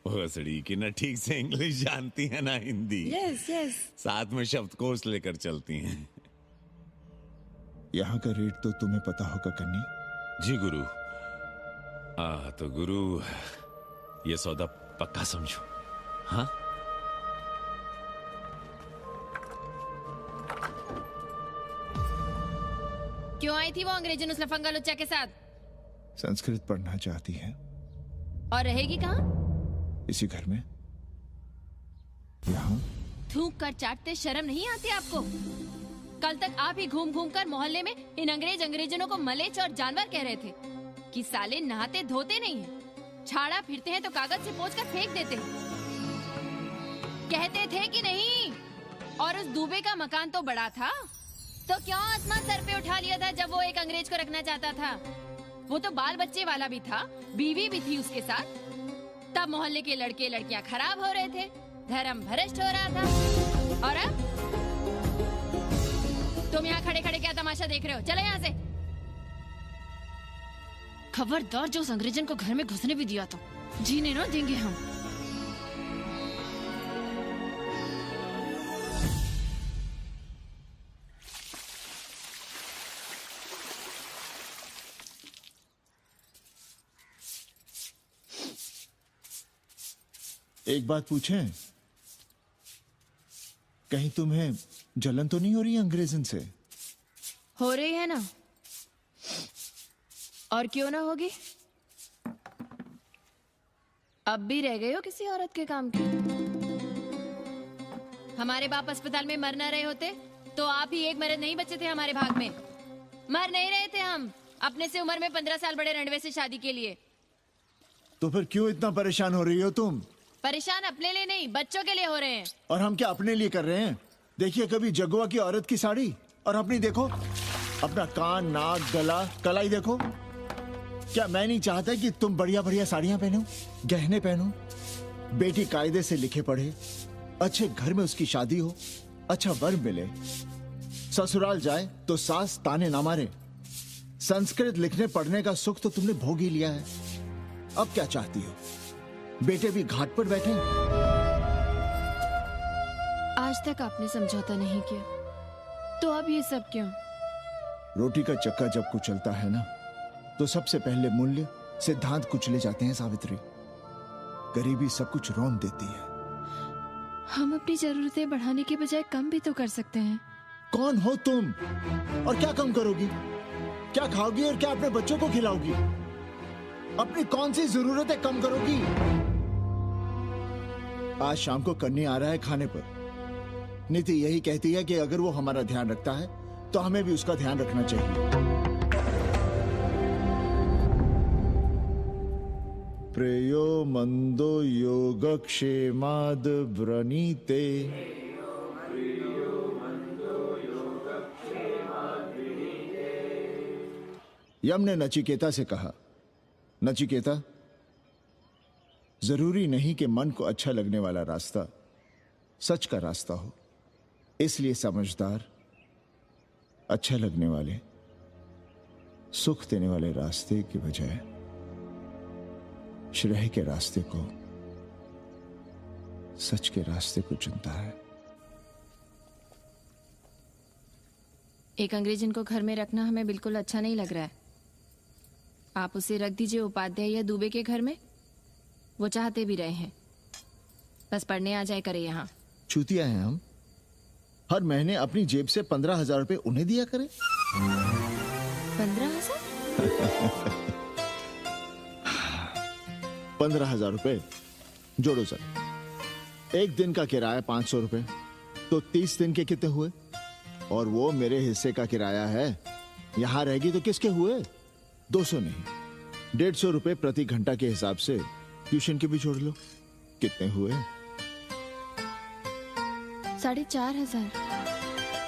भोसड़ी की ना ठीक से इंग्लिश जानती है ना हिंदी। Yes yes. साथ में शब्दकोश लेकर चलती हैं। यहाँ का रेट तो तुम्हें पता होगा कन्नी। जी गुरु। तो गुरु, ये सौदा पक्का समझो। हाँ, क्यों आई थी वो अंग्रेजन उस लफंगा लुच्चा के साथ? संस्कृत पढ़ना चाहती है। और रहेगी कहाँ? इसी घर में, यहाँ। थूक कर चाटते शर्म नहीं आती आपको? कल तक आप ही घूम घूम कर मोहल्ले में इन अंग्रेजनों को मलेच और जानवर कह रहे थे कि साले नहाते धोते नहीं हैं, छाड़ा फिरते हैं तो कागज से पोंछ कर फेंक देते हैं। कहते थे कि नहीं? और उस दूबे का मकान तो बड़ा था, तो क्यों आसमान सर पे उठा लिया था जब वो एक अंग्रेज को रखना चाहता था? वो तो बाल बच्चे वाला भी था, बीवी भी थी उसके साथ। तब मोहल्ले के लड़के लड़कियां खराब हो रहे थे, धर्म भ्रष्ट हो रहा था। और अब तुम यहाँ खड़े खड़े क्या तमाशा देख रहे हो? चलो यहाँ से। खबरदार, जो उस अंग्रेजन को घर में घुसने भी दिया तो जीने ना देंगे हम। एक बात पूछें, कहीं तुम्हें जलन तो नहीं हो रही अंग्रेजन से? हो रही है ना, और क्यों ना होगी? अब भी रह गए हो किसी औरत के काम की? हमारे बाप अस्पताल में मर न रहे होते तो आप ही एक मर्द नहीं बचे थे हमारे भाग में। मर नहीं रहे थे हम अपने से उम्र में 15 साल बड़े रणवे से शादी के लिए। तो फिर क्यों इतना परेशान हो रही हो तुम? परेशान अपने लिए नहीं, बच्चों के लिए हो रहे हैं। और हम क्या अपने लिए कर रहे हैं? देखिए कभी जगुआ की औरत की साड़ी और अपनी देखो, अपना कान, नाक, गला, कलाई देखो। क्या मैं नहीं चाहता कि तुम बढ़िया बढ़िया साड़ियां पहनो, गहने पहनो, बेटी कायदे से लिखे पढ़े, अच्छे घर में उसकी शादी हो, अच्छा वर मिले, ससुराल जाए तो सास ताने ना मारे। संस्कृत लिखने पढ़ने का सुख तो तुमने भोग ही लिया है। अब क्या चाहती हो? बेटे भी घाट पर बैठे। आज तक आपने समझौता नहीं किया, तो अब ये सब क्यों? रोटी का चक्का जब कुचलता है ना, तो सबसे पहले मूल्य सिद्धांत कुचले जाते हैं सावित्री। गरीबी सब कुछ रौंद देती है। हम अपनी जरूरतें बढ़ाने के बजाय कम भी तो कर सकते हैं। कौन हो तुम और क्या कम करोगी? क्या खाओगी और क्या अपने बच्चों को खिलाओगी? अपनी कौन सी जरूरतें कम करोगी? आज शाम को कन्नी आ रहा है खाने पर। नीति यही कहती है कि अगर वो हमारा ध्यान रखता है तो हमें भी उसका ध्यान रखना चाहिए। प्रेयो मंदो योगक्षेमाद व्रणीते। यम ने नचिकेता से कहा, नचिकेता जरूरी नहीं कि मन को अच्छा लगने वाला रास्ता सच का रास्ता हो। इसलिए समझदार, अच्छा लगने वाले, सुख देने वाले रास्ते की बजाय श्रेय के रास्ते को, सच के रास्ते को चुनता है। एक अंग्रेजन को घर में रखना हमें बिल्कुल अच्छा नहीं लग रहा है। आप उसे रख दीजिए उपाध्याय या दुबे के घर में, वो चाहते भी रहे हैं, बस पढ़ने आ जाए करे यहाँ। चूतिया हैं हम, हर महीने अपनी जेब से 15,000 रुपए उन्हें दिया करें। 15,000? 15,000 रुपए जोड़ो सर। एक दिन का किराया 500 रुपए, तो 30 दिन के कितने हुए? और वो मेरे हिस्से का किराया है, यहां रहेगी तो किसके हुए? 200 नहीं, 150 रुपए प्रति घंटा के हिसाब से ट्यूशन के भी जोड़ लो, कितने हुए? 4,500।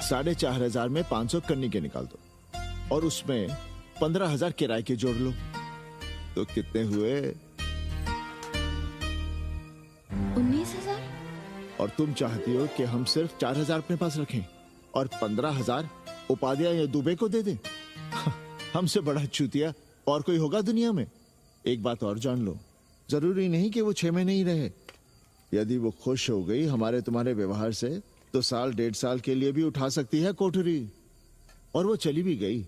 4,500 में 500 कन्नी के निकाल दो, और उसमें 15,000 किराए के जोड़ लो, तो कितने हुए? 19,000। और तुम चाहती हो कि हम सिर्फ 4,000 अपने पास रखें और 15,000 उपाध्याय या दुबे को दे दें? हमसे बड़ा चूतिया और कोई होगा दुनिया में? एक बात और जान लो, जरूरी नहीं कि वो 6 महीने ही रहे। यदि वो खुश हो गई हमारे तुम्हारे व्यवहार से, तो साल 1.5 साल के लिए भी उठा सकती है कोठरी। और वो चली भी गई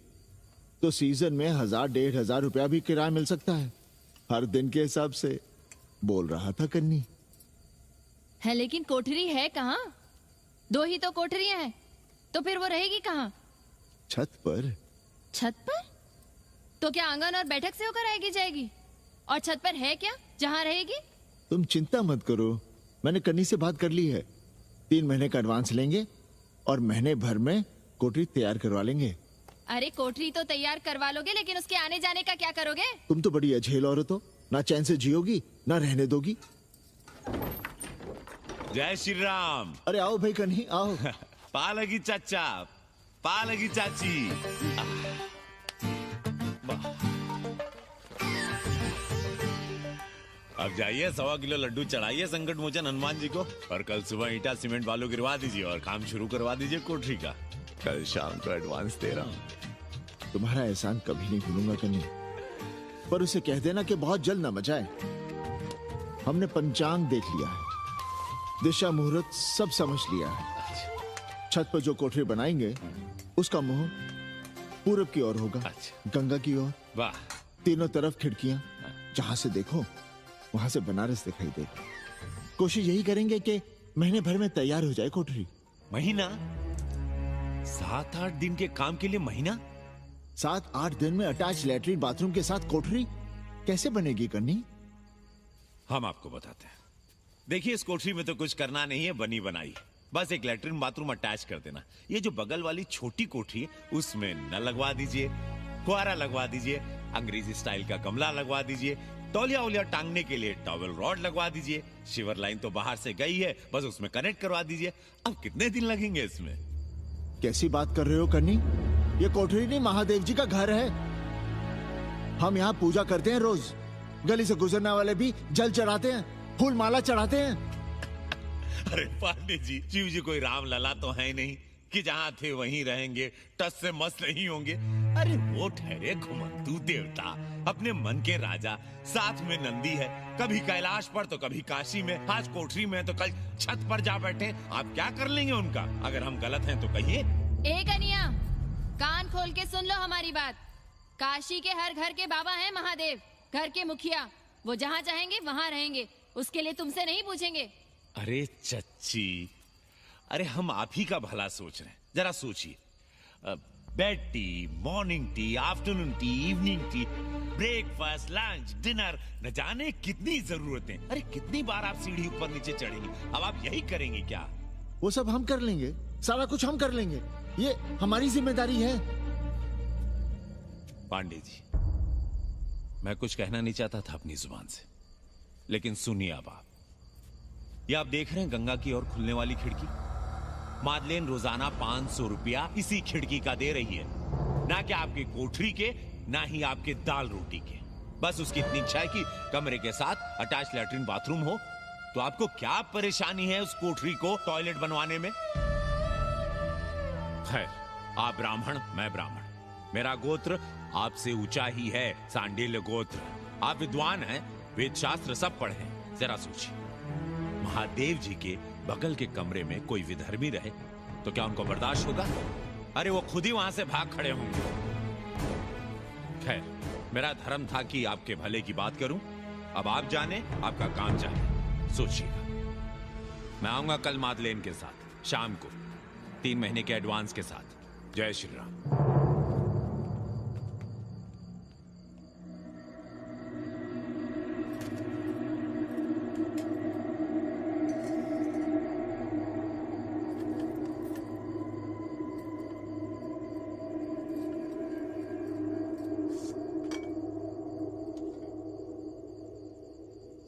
तो सीजन में 1,000-1,500 रुपया भी किराया मिल सकता है, हर दिन के हिसाब से। बोल रहा था कन्नी। है लेकिन कोठरी है कहाँ? 2 ही तो कोठरियां हैं, तो फिर वो रहेगी कहाँ? छत पर। छत पर? तो क्या आंगन और बैठक से होकर आएगी जाएगी? और छत पर है क्या जहाँ रहेगी? तुम चिंता मत करो, मैंने कन्नी से बात कर ली है। 3 महीने का एडवांस लेंगे और महीने भर में कोठरी तैयार करवा लेंगे। अरे कोठरी तो तैयार करवा लोगे, लेकिन उसके आने जाने का क्या करोगे? तुम तो बड़ी अझेल औरत हो, ना चैन से जियोगी ना रहने दोगी। जय श्री राम। अरे आओ भाई कन्ही आओ। पालगी चाचा, पालगी चाची। अब जाइए 1.25 किलो लड्डू चढ़ाइए संकट मोचन हनुमान जी को, और कल सुबह ईटा सीमेंट बालू गिरवा दीजिए और काम शुरू करवा दीजिए कोठरी का। कल शाम को एडवांस दे रहा हूँ। तुम्हारा एहसान कभी नहीं भूलूंगा कन्नी, पर उसे कह देना कि बहुत जल्द न मचाए। हमने पंचांग देख लिया है, दिशा मुहूर्त सब समझ लिया है। छत पर जो कोठरी बनाएंगे उसका मुंह पूरब की ओर होगा, गंगा की ओर। वाह। तीनों तरफ खिड़कियां, जहां से देखो वहां से बनारस दिखाई दे। कोशिश यही करेंगे कि महीने भर में तैयार हो जाए कोठरी। महीना? 7-8 दिन के काम के लिए महीना? 7-8 दिन में अटैच लैट्रिन बाथरूम के साथ कोठरी कैसे बनेगी कन्नी? हम आपको बताते हैं। देखिए, इस कोठरी में तो कुछ करना नहीं है, बनी बनाई। बस एक लैट्रिन बाथरूम अटैच कर देना। ये जो बगल वाली छोटी कोठरी है उसमें नल लगवा दीजिए, फुहारा लगवा दीजिए, अंग्रेजी स्टाइल का गमला लगवा दीजिए, तौलिया उलिया टांगने के लिए टॉवेल रॉड लगवा दीजिए। शिवर लाइन तो बाहर से गई है, बस उसमें कनेक्ट करवा दीजिए। अब कितने दिन लगेंगे इसमें? कैसी बात कर रहे हो कन्नी? ये कोठरी नहीं, महादेव जी का घर है। हम यहाँ पूजा करते हैं रोज। गली से गुजरने वाले भी जल चढ़ाते हैं, फूल माला चढ़ाते हैं। अरे पांडे जी, शिव जी कोई राम लला तो है नहीं कि जहाँ थे वहीं रहेंगे, टस से मस्त नहीं होंगे। अरे वो ठहरे घुमंतू देवता, अपने मन के राजा, साथ में नंदी है, कभी कैलाश पर तो कभी काशी में, आज कोठरी में तो कल छत पर जा बैठे। आप क्या कर लेंगे उनका? अगर हम गलत हैं तो कहिए। ए कन्या, कान खोल के सुन लो हमारी बात। काशी के हर घर के बाबा हैं महादेव, घर के मुखिया। वो जहाँ चाहेंगे वहाँ रहेंगे, उसके लिए तुमसे नहीं पूछेंगे। अरे चच्ची, अरे हम आप ही का भला सोच रहे हैं, जरा सोचिए। Bed tea, morning tea, afternoon T, evening tea, breakfast, lunch, dinner, न जाने कितनी जरूरतें। अरे कितनी बार आप सीढ़ी ऊपर नीचे चढ़ेंगे? अब आप यही करेंगे क्या? वो सब हम कर लेंगे, सारा कुछ हम कर लेंगे, ये हमारी जिम्मेदारी है। पांडे जी, मैं कुछ कहना नहीं चाहता था अपनी जुबान से, लेकिन सुनिए अब आप। ये आप देख रहे हैं गंगा की ओर खुलने वाली खिड़की? मादलेन रोजाना 500 रुपया इसी खिड़की का दे रही है, ना कि आपकी कोठरी के, ना ही आपके दाल रोटी के। बस उसकी इतनी इच्छा है कि कमरे के साथ अटैच लैट्रिन बाथरूम हो। तो आपको क्या परेशानी है उस कोठरी को टॉयलेट बनवाने में? खैर, आप ब्राह्मण, मैं ब्राह्मण, मेरा गोत्र आपसे ऊंचा ही है, सांडिल्य गोत्र। आप विद्वान हैं, वेद शास्त्र सब पढ़े हैं। जरा सोचिए, महादेव जी के बगल के कमरे में कोई विधर्मी रहे तो क्या उनको बर्दाश्त होगा? अरे वो खुद ही वहां से भाग खड़े होंगे। खैर, मेरा धर्म था कि आपके भले की बात करूं। अब आप जाने, आपका काम जाने। सोचिएगा, मैं आऊंगा कल मादलेन के साथ शाम को, 3 महीने के एडवांस के साथ। जय श्री राम।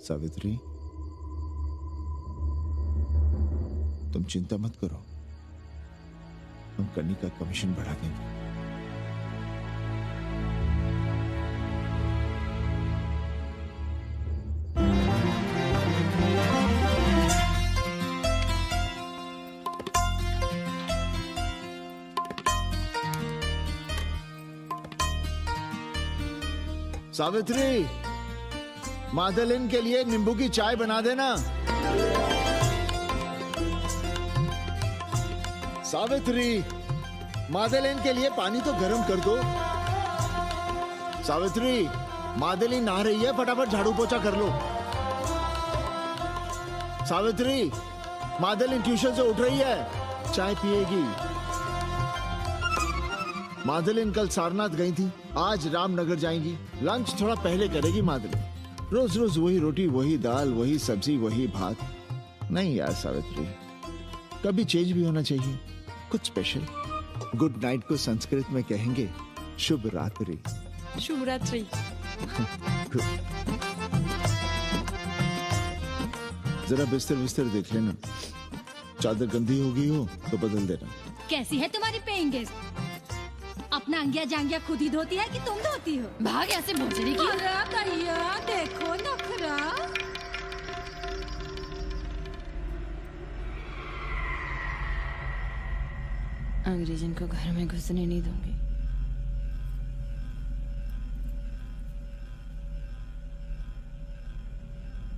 सावित्री, तुम चिंता मत करो, हम कन्नी का कमीशन बढ़ा देंगे। सावित्री, मादलिन के लिए नींबू की चाय बना देना। सावित्री, मादलिन के लिए पानी तो गर्म कर दो। सावित्री, मादलिन नहा रही है, फटाफट झाड़ू पोछा कर लो। सावित्री, मादलिन ट्यूशन से उठ रही है, चाय पिएगी। मादलिन कल सारनाथ गई थी, आज रामनगर जाएंगी। लंच थोड़ा पहले करेगी मादलिन। रोज रोज वही रोटी, वही दाल, वही सब्जी, वही भात। नहीं यार सावित्री, कभी चेंज भी होना चाहिए, कुछ स्पेशल। गुड नाइट को संस्कृत में कहेंगे शुभ रात्रि। शुभ रात्रि। जरा बिस्तर बिस्तर देख लेना, चादर गंदी हो गई हो तो बदल देना। कैसी है तुम्हारी पेइंग गेस्ट? अपना अंगिया जांगिया खुद ही धोती है कि तुम धोती हो? भाग ऐसे भोजरी की। अरे भैया देखो नखरा। अंग्रेजन को घर में घुसने नहीं दूंगी।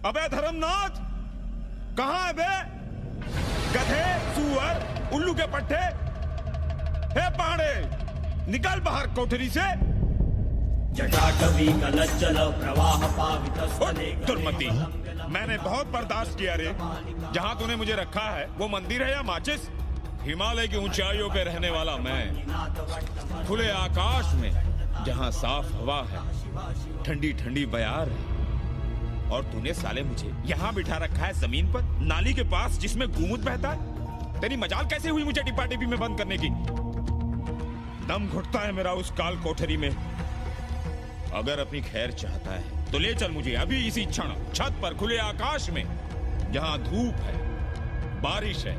अबे धर्मनाथ, कहाँ है बे? गधे, सुअर, उल्लू के पट्टे। हे पांडे, निकल बाहर कोठरी से। दुर्मति, मैंने बहुत बर्दाश्त किया रे। जहाँ तूने मुझे रखा है वो मंदिर है या माचिस? हिमालय की ऊंचाइयों पे रहने वाला मैं, खुले आकाश में जहाँ साफ हवा है, ठंडी ठंडी बयार है, और तूने साले मुझे यहाँ बिठा रखा है जमीन पर, नाली के पास जिसमें गोमूत्र बहता है। तेरी मजाल कैसे हुई मुझे टिपा टिपी में बंद करने की? दम घुटता है मेरा उस काल कोठरी में। अगर अपनी खैर चाहता है तो ले चल मुझे अभी इसी क्षण छत पर खुले आकाश में, जहां धूप है, बारिश है,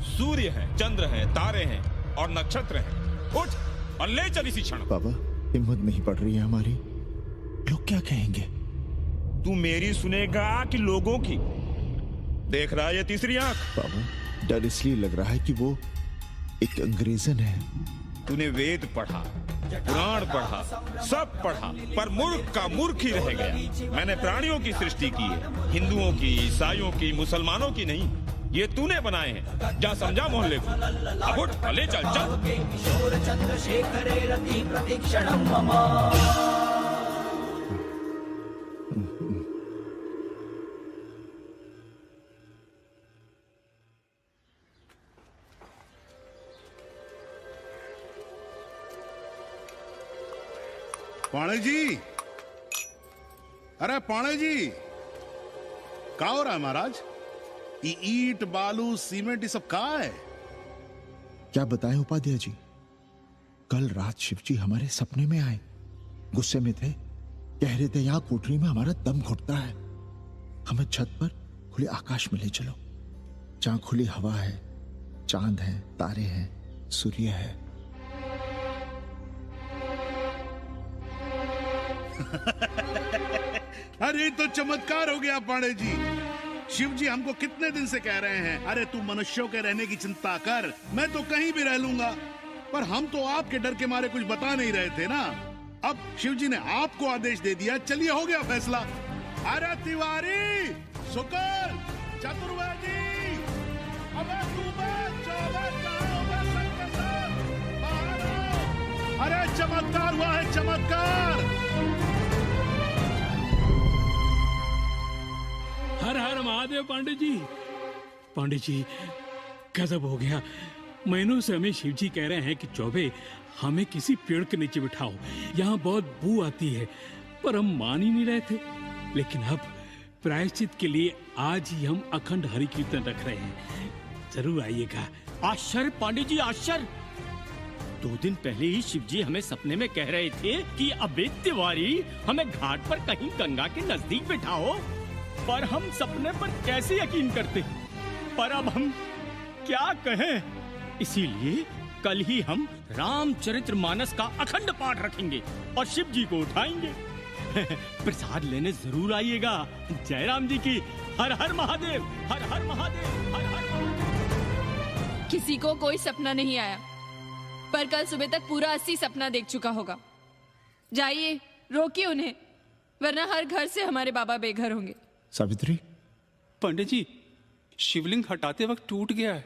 सूर्य है, चंद्र है, तारे हैं और नक्षत्र हैं। उठ और ले चल इसी क्षण। बाबा, हिम्मत नहीं पड़ रही है हमारी, लोग क्या कहेंगे? तू मेरी सुनेगा कि लोगों की? देख रहा है ये तीसरी आंख? बाबा, डर इसलिए लग रहा है कि वो एक अंग्रेजन है। तूने वेद पढ़ा, पुराण पढ़ा, सब पढ़ा, पर मूर्ख का मूर्ख ही रह गया। मैंने प्राणियों की सृष्टि की है, हिंदुओं की, ईसाइयों की, मुसलमानों की नहीं। ये तूने बनाए हैं। जा समझा मोहल्ले को। अब उठ, ले चल चल। पाणे जी, अरे पाणे जी, क्या हो रहा है महाराज? ये ईंट, बालू, सीमेंट, ये सब कहाँ है? क्या बताएं उपाध्याय जी, कल रात शिवजी हमारे सपने में आए, गुस्से में थे, कह रहे थे यहाँ कोठरी में हमारा दम घुटता है, हमें छत पर खुले आकाश में ले चलो, जहां खुली हवा है, चांद है, तारे हैं, सूर्य है। अरे तो चमत्कार हो गया पांडे जी। शिव जी हमको कितने दिन से कह रहे हैं, अरे तू मनुष्यों के रहने की चिंता कर, मैं तो कहीं भी रह लूंगा। पर हम तो आपके डर के मारे कुछ बता नहीं रहे थे ना। अब शिव जी ने आपको आदेश दे दिया, चलिए हो गया फैसला। अरे तिवारी, शुक्र, चतुर्वेदी, अबे तू अरे चमत्कार हुआ है, चमत्कार। हर हर महादेव पांडे जी। पांडे जी गजब हो गया। महीनों से हमें शिव जी कह रहे हैं कि चौबे हमें किसी पेड़ के नीचे बिठाओ, यहाँ बहुत बू आती है, पर हम मान ही नहीं रहे थे। लेकिन अब प्रायश्चित के लिए आज ही हम अखंड हरि कीर्तन रख रहे हैं, जरूर आइएगा। आश्चर्य पांडे जी, आश्चर्य। 2 दिन पहले ही शिव जी हमें सपने में कह रहे थे कि अबे तिवारी हमें घाट पर कहीं गंगा के नजदीक बिठाओ, पर हम सपने पर कैसे यकीन करते। पर अब हम क्या कहें, इसीलिए कल ही हम रामचरितमानस का अखंड पाठ रखेंगे और शिव जी को उठाएंगे। प्रसाद लेने जरूर आइएगा। जय राम जी की। हर हर महादेव, हर हर महादेव, हर हर महादेव। किसी को कोई सपना नहीं आया, पर कल सुबह तक पूरा 80 सपना देख चुका होगा। जाइए रोकिए उन्हें, वरना हर घर से हमारे बाबा बेघर होंगे। सावित्री, पंडित जी शिवलिंग हटाते वक्त टूट गया है।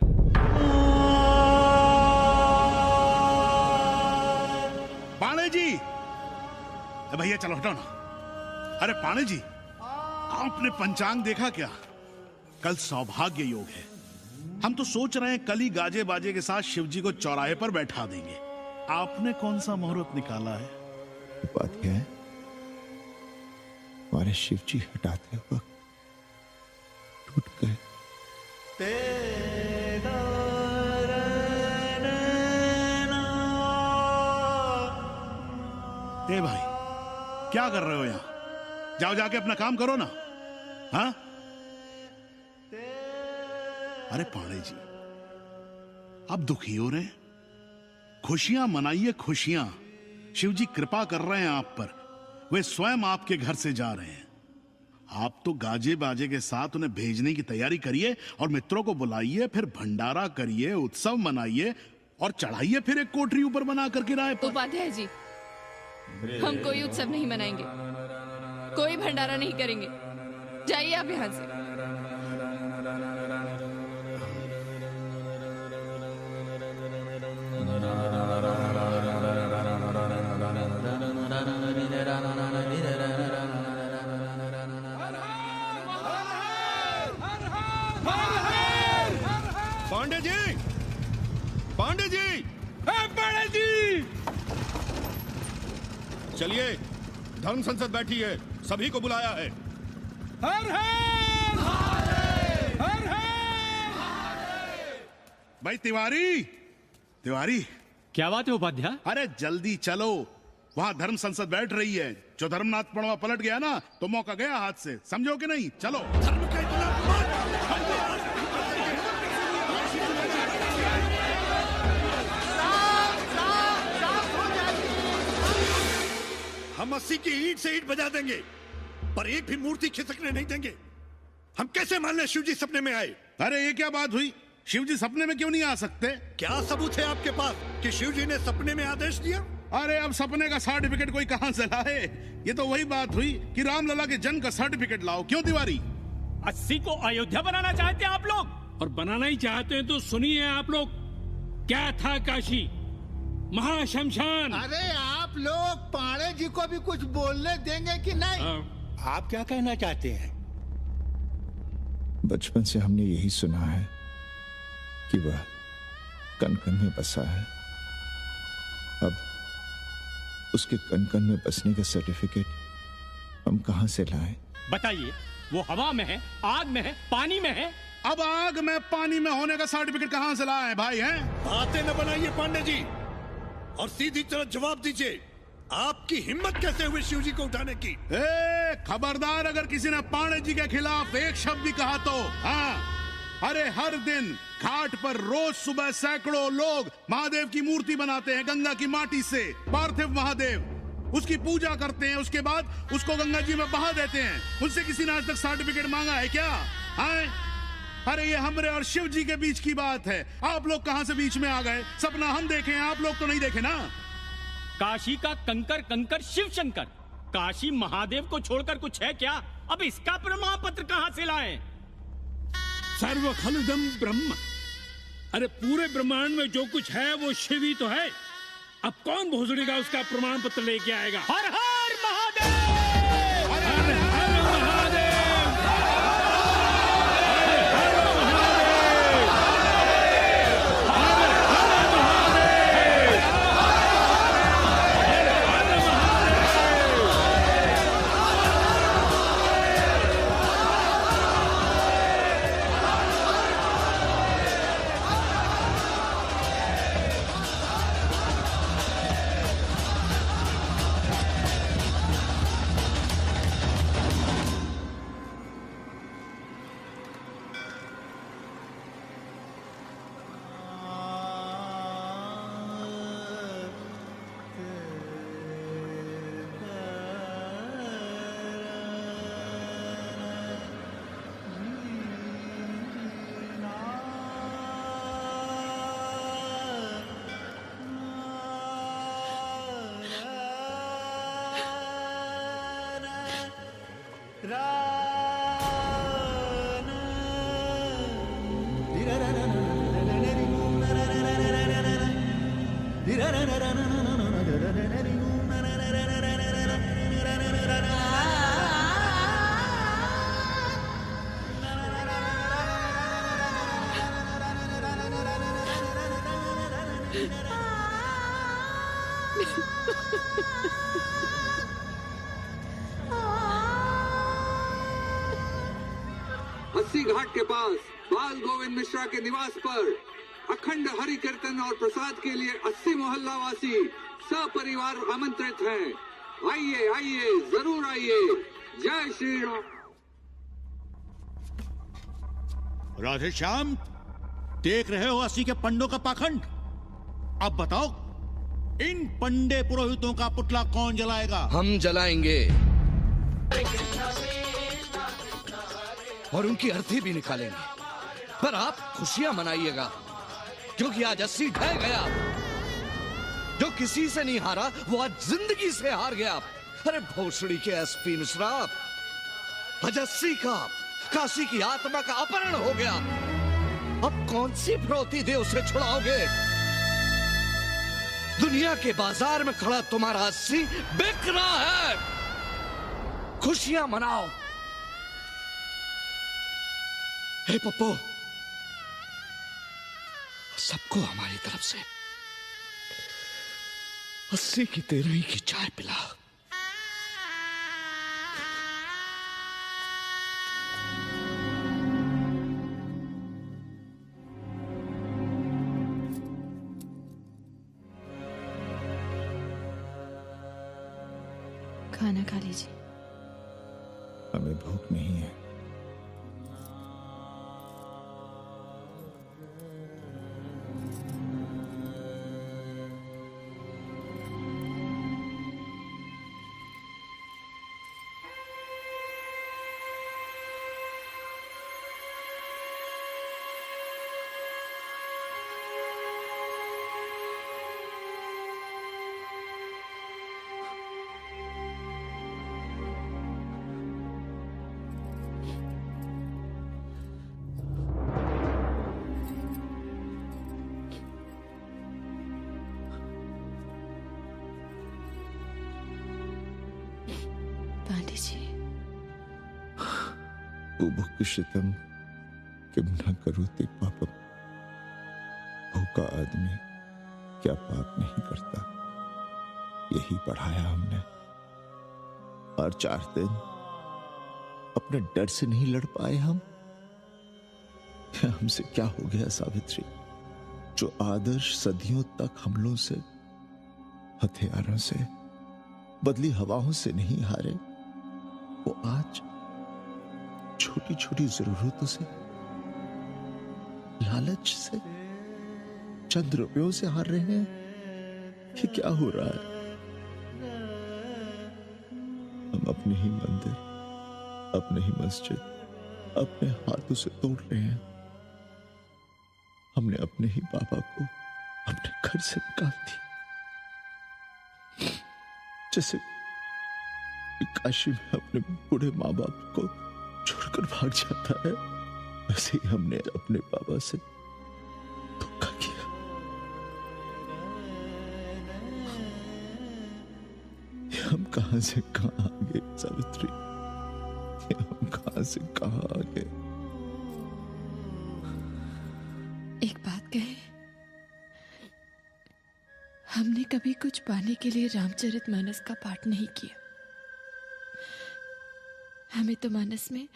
पांडे जी, भैया चलो हटाओ ना। अरे पांडे जी, आपने पंचांग देखा क्या? कल सौभाग्य योग है। हम तो सोच रहे हैं कल ही गाजे बाजे के साथ शिव जी को चौराहे पर बैठा देंगे। आपने कौन सा मुहूर्त निकाला है? बात यह है, हमारे शिव जी हटाते वक्त टूट गए। ए भाई, क्या कर रहे हो यहाँ? जाओ जाके अपना काम करो ना। हाँ? अरे पांडे जी, आप दुखी हो रहे हैं? खुशियां मनाइए, खुशियां। शिव जी कृपा कर रहे हैं आप पर। वे स्वयं आपके घर से जा रहे हैं। आप तो गाजे बाजे के साथ उन्हें भेजने की तैयारी करिए और मित्रों को बुलाइए, फिर भंडारा करिए, उत्सव मनाइए और चढ़ाइए फिर एक कोठरी ऊपर बना कर किराए पर। उपाध्याय जी, हम कोई उत्सव नहीं मनाएंगे, कोई भंडारा नहीं करेंगे। जाइए आप यहाँ से। पांडे जी, पांडे जी, पांडे जी, चलिए, धर्म संसद बैठी है, सभी को बुलाया है। हर हर हर भाई तिवारी, तिवारी, क्या बात है उपाध्याय? अरे जल्दी चलो, वहां धर्म संसद बैठ रही है। जो धर्मनाथ पड़वा पलट गया ना, तो मौका गया हाथ से, समझो कि नहीं? चलो। धर्म का हम 80 की ईंट से ईंट बजा देंगे, पर एक भी मूर्ति खिसकने नहीं देंगे। हम कैसे मान लें शिव जी सपने में आए? अरे ये क्या बात हुई? शिव जी सपने में क्यों नहीं आ सकते? क्या सबूत है आपके पास कि शिव जी ने सपने में आदेश दिया? अरे अब सपने का सर्टिफिकेट कोई कहां से लाए? ये तो वही बात हुई कि रामलला के जन्म का सर्टिफिकेट लाओ। क्यों तिवारी? 80 को अयोध्या बनाना चाहते हैं आप लोग? और बनाना ही चाहते हैं तो सुनिए आप लोग, क्या था काशी महाशमशान। अरे आप लोग पांडे जी को भी कुछ बोलने देंगे कि नहीं? आप क्या कहना चाहते हैं? बचपन से हमने यही सुना है कि वह कन कन में बसा है। अब उसके कन कन में बसने का सर्टिफिकेट हम कहां से लाएं? बताइए, वो हवा में है, आग में है, पानी में है? अब आग में पानी में होने का सर्टिफिकेट कहां से लाए भाई? हैं? बातें न बनाइए पांडे जी, और सीधी तरह जवाब दीजिए। आपकी हिम्मत कैसे हुई शिव जी को उठाने की? खबरदार, अगर किसी ने पांडे जी के खिलाफ एक शब्द भी कहा तो। हाँ, अरे हर दिन घाट पर रोज सुबह सैकड़ों लोग महादेव की मूर्ति बनाते हैं गंगा की माटी से, पार्थिव महादेव। उसकी पूजा करते हैं, उसके बाद उसको गंगा जी में बहा देते हैं। उनसे किसी ने आज तक सर्टिफिकेट मांगा है क्या? हाँ? अरे ये हमरे और शिव जी के बीच की बात है। आप लोग कहां से बीच में आ गए? सपना हम देखे हैं, आप लोग तो नहीं देखे ना। काशी का कंकर कंकर शिव शंकर, काशी महादेव को छोड़कर कुछ है क्या? अब इसका प्रमाण पत्र कहां से लाएं? सर्व खलुदम ब्रह्म, अरे पूरे ब्रह्मांड में जो कुछ है वो शिव ही तो है। अब कौन भोसड़ी का उसका प्रमाण पत्र लेके आएगा? हर हर महादेव, हर हर महादेव, अस्सी घाट के पास बाल गोविंद मिश्रा के निवास पर अखंड हरि कीर्तन और प्रसाद के लिए 80 मोहल्ला वासी सपरिवार आमंत्रित हैं। आइए आइए, जरूर आइए। जय श्री राम। राधे श्याम, देख रहे हो 80 के पंडों का पाखंड? अब बताओ, इन पंडे पुरोहितों का पुतला कौन जलाएगा? हम जलाएंगे और उनकी अर्थी भी निकालेंगे। पर आप खुशियां मनाइएगा, क्योंकि आज 80 ढह गया। जो किसी से नहीं हारा वो आज जिंदगी से हार गया। अरे भोसड़ी के एसपी मिश्रा, आज 80 का काशी की आत्मा का अपहरण हो गया। अब कौन सी फिरौती दे उसे छुड़ाओगे? दुनिया के बाजार में खड़ा तुम्हारा 80 बिक रहा है। खुशियां मनाओ। हे पप्पू, सबको हमारी तरफ से 80 की 13 की चाय पिला। खाना खा लीजिए। हमें भूख नहीं है। पांडे जी, बुभुक्षितम किम न करोति पापम। भूखा आदमी क्या पाप नहीं करता, यही पढ़ाया हमने। और 4 दिन अपने डर से नहीं लड़ पाए हम। हमसे क्या हो गया सावित्री? जो आदर्श सदियों तक हमलों से, हथियारों से, बदली हवाओं से नहीं हारे, वो आज छोटी छोटी जरूरतों से, लालच से, चंद रुपयों से हार रहे हैं। ये क्या हो रहा है? अपने ही मंदिर, अपने ही मस्जिद अपने हाथों से तोड़ रहे हैं। हमने अपने ही बाबा को अपने घर से निकाल दिया। जैसे काशी में अपने बूढ़े माँ बाप को छोड़कर भाग जाता है, वैसे ही हमने अपने बाबा से धोखा किया। ये हम कहां से कहां आ गए सावित्री, ये हम कहां से कहां आ गए। एक बात कहे, हमने कभी कुछ पाने के लिए रामचरितमानस का पाठ नहीं किया। हमें तो मानस में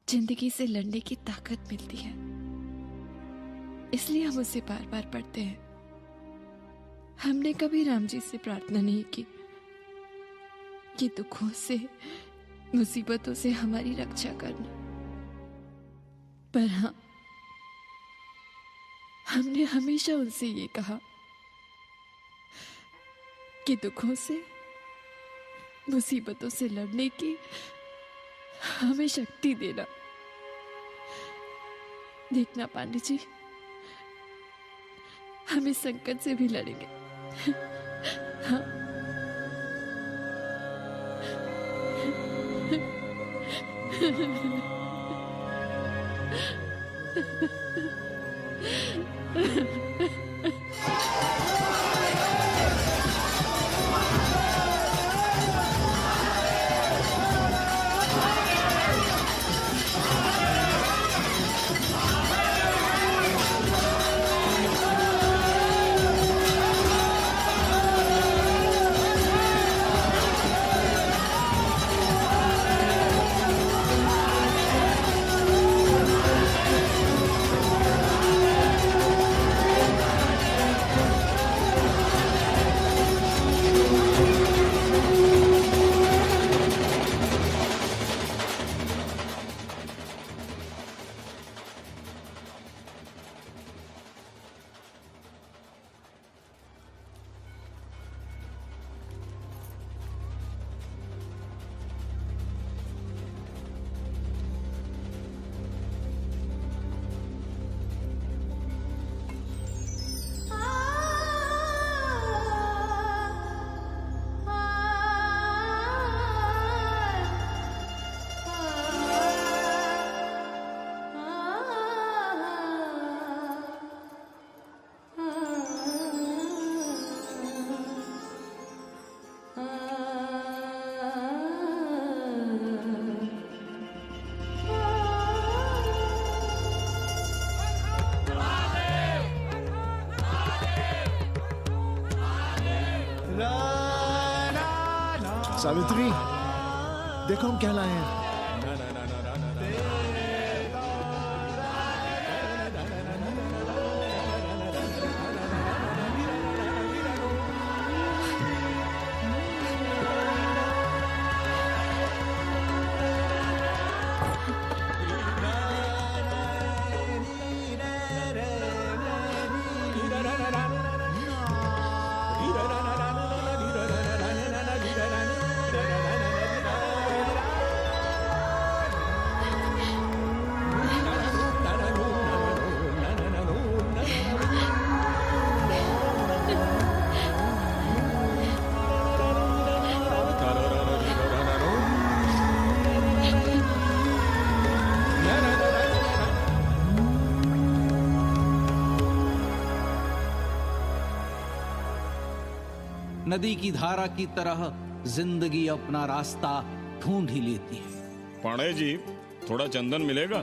जिंदगी से लड़ने की ताकत मिलती है, इसलिए हम उसे बार बार पढ़ते हैं। हमने कभी राम जी से प्रार्थना नहीं की कि दुखों से, मुसीबतों से हमारी रक्षा करना, पर हाँ, हमने हमेशा उनसे ये कहा कि दुखों से, मुसीबतों से लड़ने की हमें शक्ति देना। देखना पांडे जी, हम इस संकट से भी लड़ेंगे। हाँ। सावित्री, देखो हम क्या लाए हैं। नदी की धारा की तरह जिंदगी अपना रास्ता ढूंढ ही लेती है। पांडे जी, थोड़ा चंदन मिलेगा?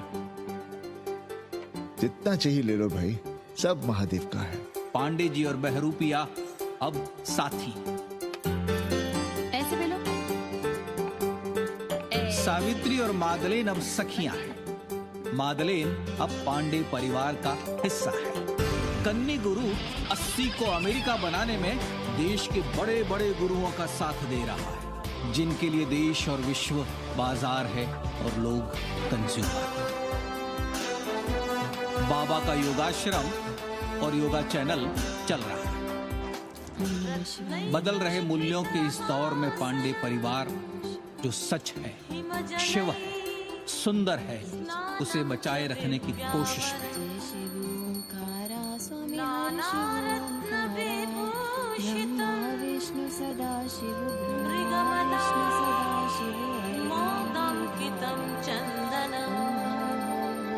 जितना चाहिए ले लो भाई, सब महादेव का है। पांडे जी और बहरूपिया अब साथी। ऐसे बोलो। सावित्री और मादलेन अब सखियां हैं। मादलेन अब पांडे परिवार का हिस्सा है। कन्नी गुरु 80 को अमेरिका बनाने में देश के बड़े बड़े गुरुओं का साथ दे रहा है, जिनके लिए देश और विश्व बाजार है और लोग कंज्यूमर। बाबा का योगाश्रम और योगा चैनल चल रहा है। बदल रहे मूल्यों के इस दौर में पांडे परिवार जो सच है, शिव है, सुंदर है, उसे बचाए रखने की कोशिश में। विष्णु सदा शिव